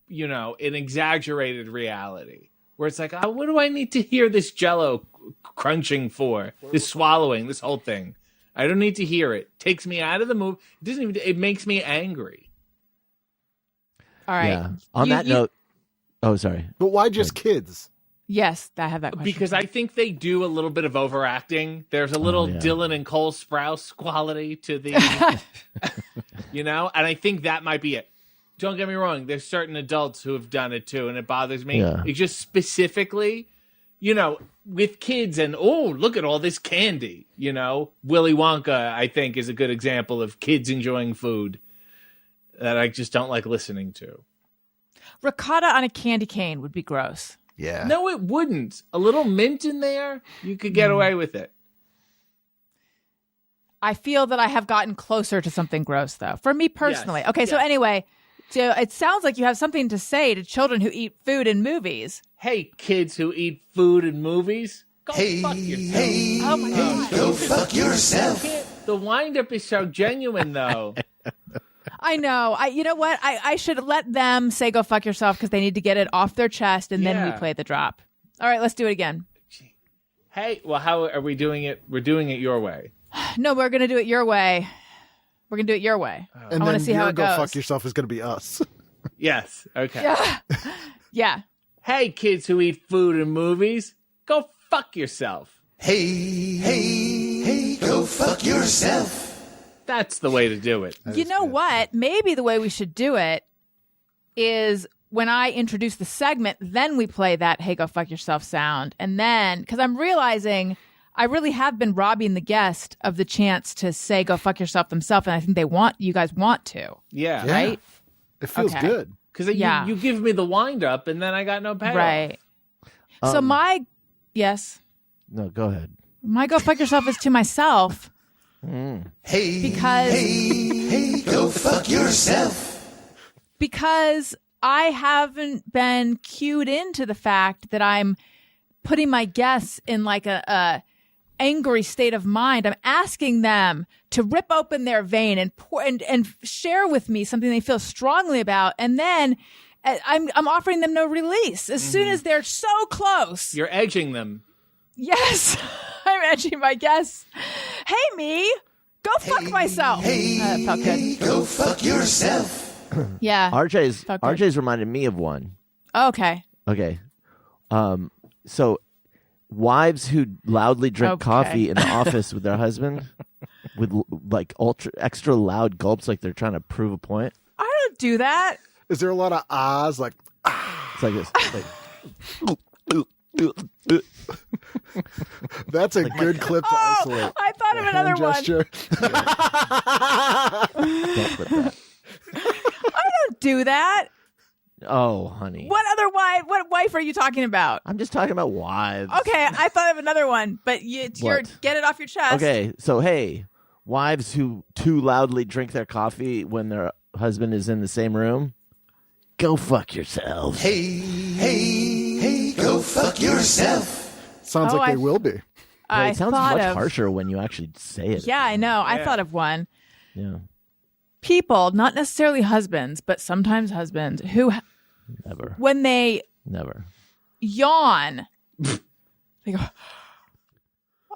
an exaggerated reality. Where it's like, what do I need to hear this Jell-O crunching for? This swallowing, this whole thing. I don't need to hear it. Takes me out of the movie. It makes me angry. All right. Yeah. On that note, oh, sorry. But why just kids? Yes, I have that question. Because I think they do a little bit of overacting. There's a little Dylan and Cole Sprouse quality to the, and I think that might be it. Don't get me wrong. There's certain adults who have done it too, and it bothers me. Yeah. It's just specifically, with kids and, look at all this candy. Willy Wonka, I think, is a good example of kids enjoying food that I just don't like listening to. Ricotta on a candy cane would be gross. Yeah. No, it wouldn't. A little mint in there, you could get away with it. I feel that I have gotten closer to something gross, though, for me personally. Yes. Okay, so Yes. anyway, so it sounds like you have something to say to children who eat food in movies. Hey, kids who eat food in movies, go fuck yourself. Oh my God. Go fuck yourself. The wind-up is so genuine, though. I know. You know what? I should let them say go fuck yourself because they need to get it off their chest, and then we play the drop. All right, let's do it again. Hey, well, how are we doing it? We're doing it your way. No, we're going to do it your way. We're going to do it your way. And I want then to see how your it go goes. fuck yourself is going to be us. Yes. Okay. Yeah. Hey, kids who eat food in movies, go fuck yourself. Hey, go fuck yourself. That's the way to do it. You know what? Maybe the way we should do it is when I introduce the segment, then we play that hey, go fuck yourself sound. And then, because I'm realizing I really have been robbing the guest of the chance to say go fuck yourself themselves. And I think you guys want to. Yeah. Right? It feels Okay. good. Because you give me the wind-up, and then I got no payoff. Right. So yes, No, go ahead. my go fuck yourself is to myself. Because Go fuck yourself. because I haven't been cued into the fact that I'm putting my guests in like a angry state of mind. I'm asking them to rip open their vein and pour and share with me something they feel strongly about, and then I'm offering them no release as soon as they're so close. You're edging them. Yes, I'm edging my guests. Hey, me, go fuck myself. That felt good. Go fuck yourself. Yeah. RJ's reminded me of one. Okay. Okay. So wives who loudly drink Okay. coffee in the office with their husband with like extra loud gulps like they're trying to prove a point. I don't do that. Is there a lot of ahs? Like, It's like this. that's a good clip to isolate. I thought of another Hand one. gesture. Don't clip that. I don't do that. Oh, honey. What other wife? What wife are you talking about? I'm just talking about wives. Okay, I thought of another one, but you're What? get it off your chest. Okay, so hey, wives who too loudly drink their coffee when their husband is in the same room, go fuck yourselves. Hey, go fuck yourself. Sounds Oh, like I- they will be. Well, I it sounds thought much of harsher when you actually say it. Yeah, I know. I thought of one. Yeah. People, not necessarily husbands, but sometimes husbands, who Never. when they Never. yawn, they go,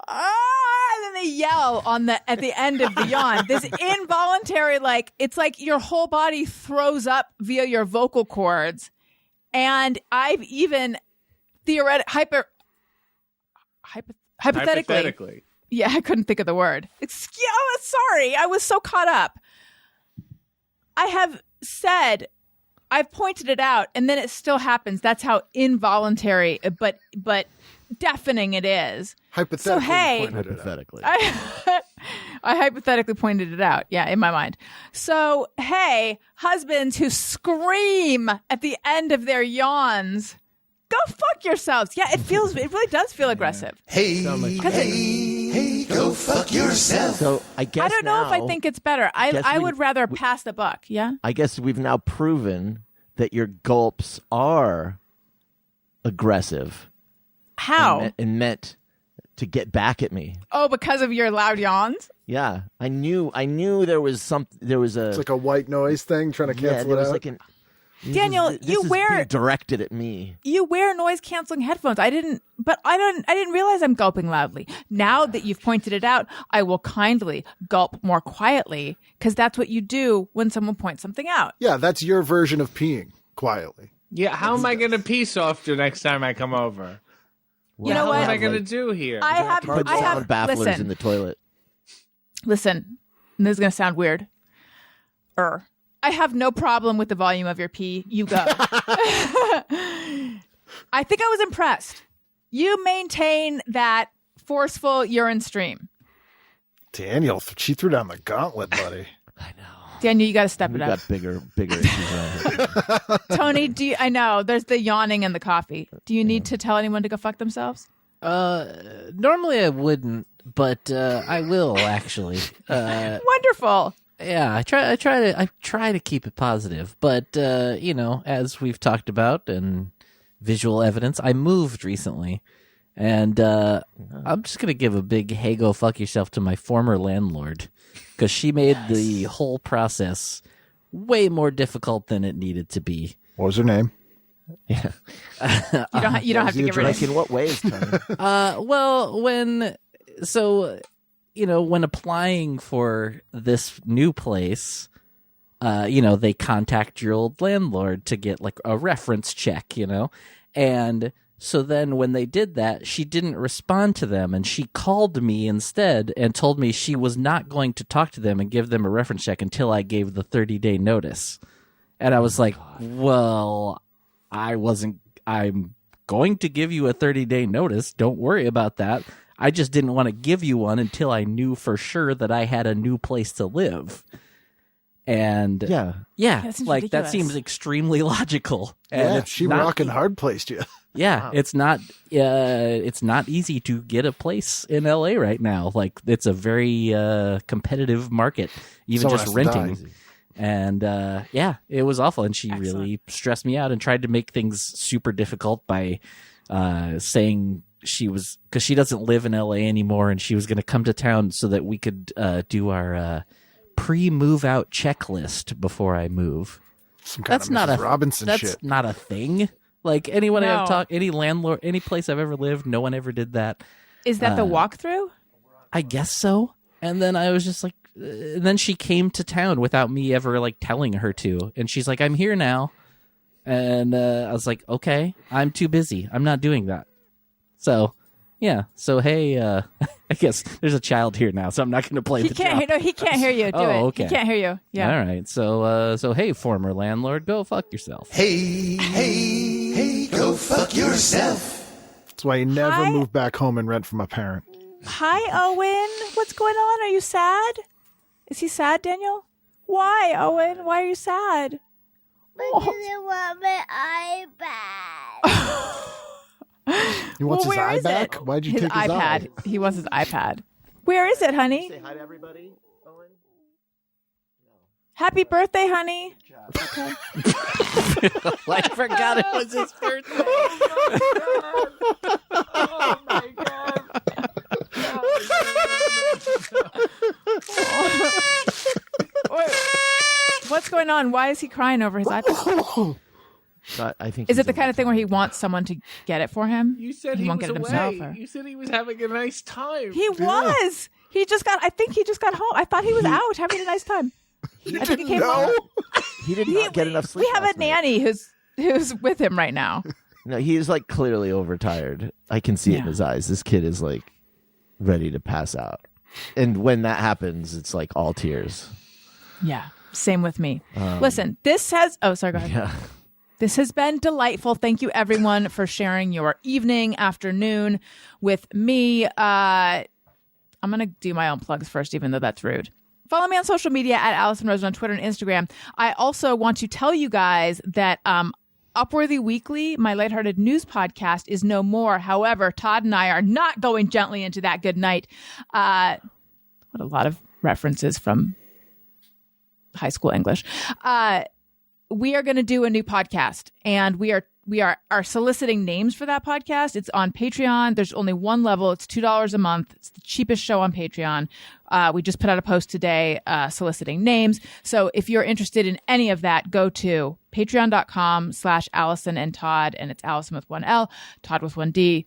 and then they yell at the end of the yawn. This involuntary, it's like your whole body throws up via your vocal cords. And I've even hypothetically. Yeah, I couldn't think of the word. Sorry, I was so caught up. I have said, I've pointed it out, and then it still happens. That's how involuntary, but deafening it is. Hypothetically, So, hey, pointed it out. Hypothetically. I hypothetically pointed it out. Yeah, in my mind. So, hey, husbands who scream at the end of their yawns, go fuck yourselves. Yeah, it really does feel aggressive. Hey, go fuck yourself. So I guess I don't know if I now- think it's better. I would rather pass the buck. Yeah. I guess we've now proven that your gulps are aggressive. How? And meant to get back at me. Oh, because of your loud yawns? Yeah, I knew there was something. There was a It's like a white noise thing trying to cancel there it was out. like an. Daniel, this you is wear- being directed at me. You wear noise canceling headphones. I didn't realize I'm gulping loudly. Now that you've pointed it out, I will kindly gulp more quietly because that's what you do when someone points something out. Yeah, that's your version of peeing quietly. Yeah, how am I going to pee softer next time I come over? You know What what? am I going to do here? I have Put sound bafflers listen. in the toilet. Listen, and this is going to sound weird. I have no problem with the volume of your pee. You go. I think I was impressed. You maintain that forceful urine stream. Daniel, she threw down the gauntlet, buddy. I know. Daniel, you got to step We've it up. got bigger issues around here. Tony, I know there's the yawning and the coffee. Do you need to tell anyone to go fuck themselves? Normally I wouldn't, but I will actually. Wonderful. Yeah, I try to keep it positive, but as we've talked about and visual evidence, I moved recently, and I'm just gonna give a big "hey, go fuck yourself" to my former landlord because she made the whole process way more difficult than it needed to be. What was her name? Yeah. You don't have to give her Like in what ways, Tony? Well, when applying for this new place, they contact your old landlord to get like a reference check, and so then when they did that, she didn't respond to them, and she called me instead and told me she was not going to talk to them and give them a reference check until I gave the 30-day notice. And I was like, well, I'm going to give you a 30-day notice. Don't worry about that. I just didn't want to give you one until I knew for sure that I had a new place to live. And Yeah. That seems that ridiculous. seems extremely logical. And Yeah, it's she not, rocking hard placed you. Yeah, it's not easy to get a place in LA right now. Like it's a very competitive market, even Someone just has to die. renting. And it was awful. And she Excellent. really stressed me out and tried to make things super difficult by saying because she doesn't live in LA anymore, and she was going to come to town so that we could do our pre-move out checklist before I move. Some kind That's of not Mrs. a Robinson That's shit. not a thing. Like anyone No. I've talked, any landlord, any place I've ever lived, no one ever did that. Is that the walkthrough? I guess so. And then I was just like, and then she came to town without me ever like telling her to, and she's like, "I'm here now," and I was like, "Okay, I'm too busy. I'm not doing that." So, yeah. So hey, I guess there's a child here now, so I'm not going to play He the can't. job. No, he can't hear you. Do Oh, it. okay. He can't hear you. Yeah. All right. So hey, former landlord, go fuck yourself. Hey, go fuck yourself. That's why you never Hi. move back home and rent from a parent. Hi, Owen. What's going on? Are you sad? Is he sad, Daniel? Why, Owen? Why are you sad? Because I want my iPad. He wants Well, his where eye is back? it? Why'd you His take his iPad. eye? He wants his iPad. Where is it, honey? Say hi to everybody, Owen. Happy birthday, honey. I forgot it was his birthday. Wait, what's going on? Why is he crying over his iPad? I think. Is it the kind of thing where he wants someone to get it for him? You said he won't was get it away. himself. Or... You said he was having a nice time. He was. He just got. I think he just got home. I thought he was out having a nice time. I think he came home. He did not get enough sleep. We have a nanny who's with him right now. No, he's like clearly overtired. I can see it in his eyes. This kid is like ready to pass out. And when that happens, it's like all tears. Yeah. Same with me. Listen, this has... Oh, sorry, go ahead. Yeah. This has been delightful. Thank you, everyone, for sharing your evening, afternoon with me. I'm going to do my own plugs first, even though that's rude. Follow me on social media at Allison Rosen on Twitter and Instagram. I also want to tell you guys that Upworthy Weekly, my lighthearted news podcast, is no more. However, Todd and I are not going gently into that good night. What a lot of references from high school English. We are going to do a new podcast, and we are soliciting names for that podcast. It's on Patreon. There's only one level. It's $2 a month. It's the cheapest show on Patreon. We just put out a post today soliciting names. So if you're interested in any of that, go to patreon.com/Allison and Todd, and it's Allison with one L, Todd with one D.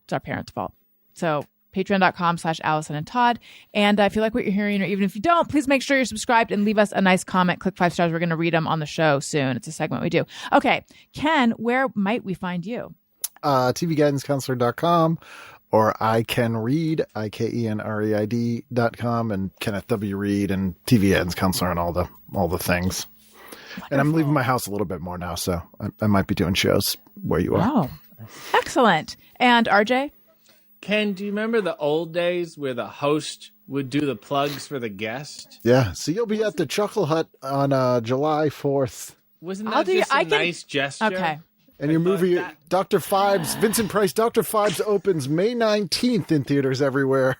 It's our parents' fault. So patreon.com/Allison and Todd. And if you like what you're hearing, or even if you don't, please make sure you're subscribed and leave us a nice comment. Click 5 stars. We're going to read them on the show soon. It's a segment we do. Okay. Ken, where might we find you? tvguidancecounselor.com, or I Can Read, IKENREID.com, and Kenneth W. Reid and TV Guidance Counselor and all the things. Wonderful. And I'm leaving my house a little bit more now, so I might be doing shows where you are. Oh, excellent. And RJ? Ken, do you remember the old days where the host would do the plugs for the guest? Yeah. So you'll be at the Chuckle Hut on July 4th. Wasn't that just a nice gesture? Okay. And your movie, Dr. Phibes, Vincent Price, Dr. Phibes opens May 19th in theaters everywhere.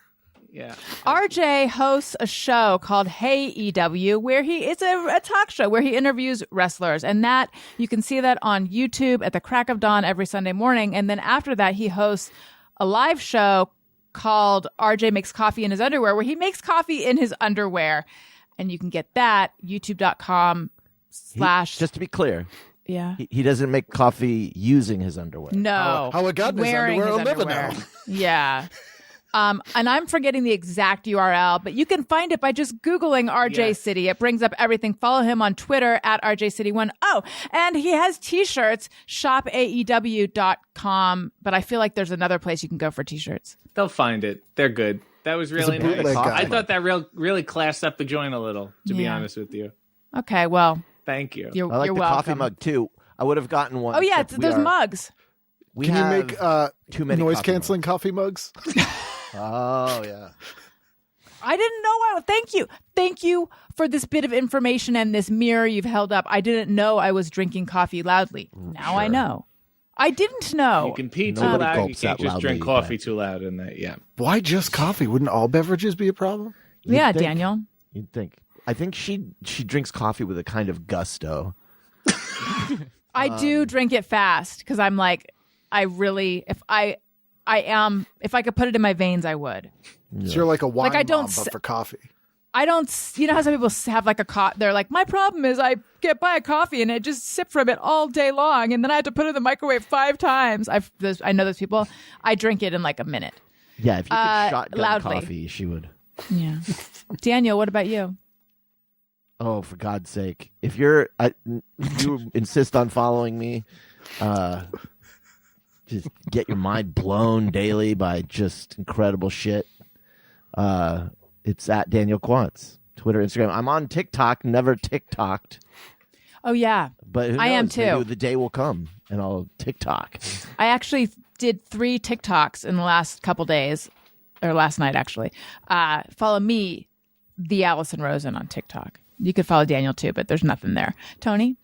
Yeah. RJ hosts a show called Hey EW, where it's a talk show where he interviews wrestlers. And that you can see that on YouTube at the crack of dawn every Sunday morning. And then after that, he hosts a live show called RJ Makes Coffee in His Underwear, where he makes coffee in his underwear. And you can get that, youtube.com/ Just to be clear. Yeah. He doesn't make coffee using his underwear. No. How it got in his wearing underwear, his I'll never underwear. know. Yeah. And I'm forgetting the exact URL, but you can find it by just Googling RJ City. It brings up everything. Follow him on Twitter at RJCity1. Oh, and he has t-shirts, shopaew.com, but I feel like there's another place you can go for t-shirts. They'll find it. They're good. That was really It's a bootleg nice. guy. I thought that really classed up the joint a little, to be honest with you. Okay, well, Thank you. you're I like you're the welcome. coffee mug too. I would have gotten one. Oh, yeah, except there's mugs. We Can you have make too many noise coffee canceling coffee mugs? Oh, yeah. I didn't know. Thank you for this bit of information and this mirror you've held up. I didn't know I was drinking coffee loudly. Now I know. I didn't know. You can pee too Nobody loud. You gulps can't that just drink loudly, coffee too loud in that. Yeah. Why just coffee? Wouldn't all beverages be a problem? Yeah, think. Daniel. You'd think. I think she drinks coffee with a kind of gusto. I do drink it fast because I'm like, I really, if I could put it in my veins, I would. So you're like a wine Like, I don't mom, but s- for coffee. I don't, you know how some people have like they're like, my problem is I buy a coffee and I just sip from it all day long and then I have to put it in the microwave 5 times. I know those people. I drink it in like a minute. Yeah, if you could shotgun loudly. coffee, she would. Yeah. Daniel, what about you? Oh, for God's sake. If you insist on following me, just get your mind blown daily by just incredible shit. It's at Daniel Quantz. Twitter, Instagram. I'm on TikTok, never TikToked. Oh, yeah. But who knows? I am too. Maybe the day will come and I'll TikTok. I actually did 3 TikToks in the last couple days, or last night, actually. Follow me, the Allison Rosen, on TikTok. You could follow Daniel too, but there's nothing there. Tony?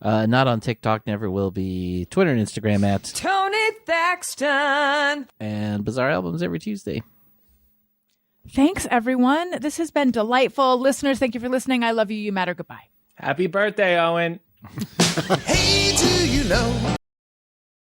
Not on TikTok, never will be. Twitter and Instagram at Tony Thaxton. and Bizarre Albums every Tuesday. Thanks, everyone. This has been delightful. Listeners, thank you for listening. I love you. You matter. Goodbye. Happy birthday, Owen. Hey, do you know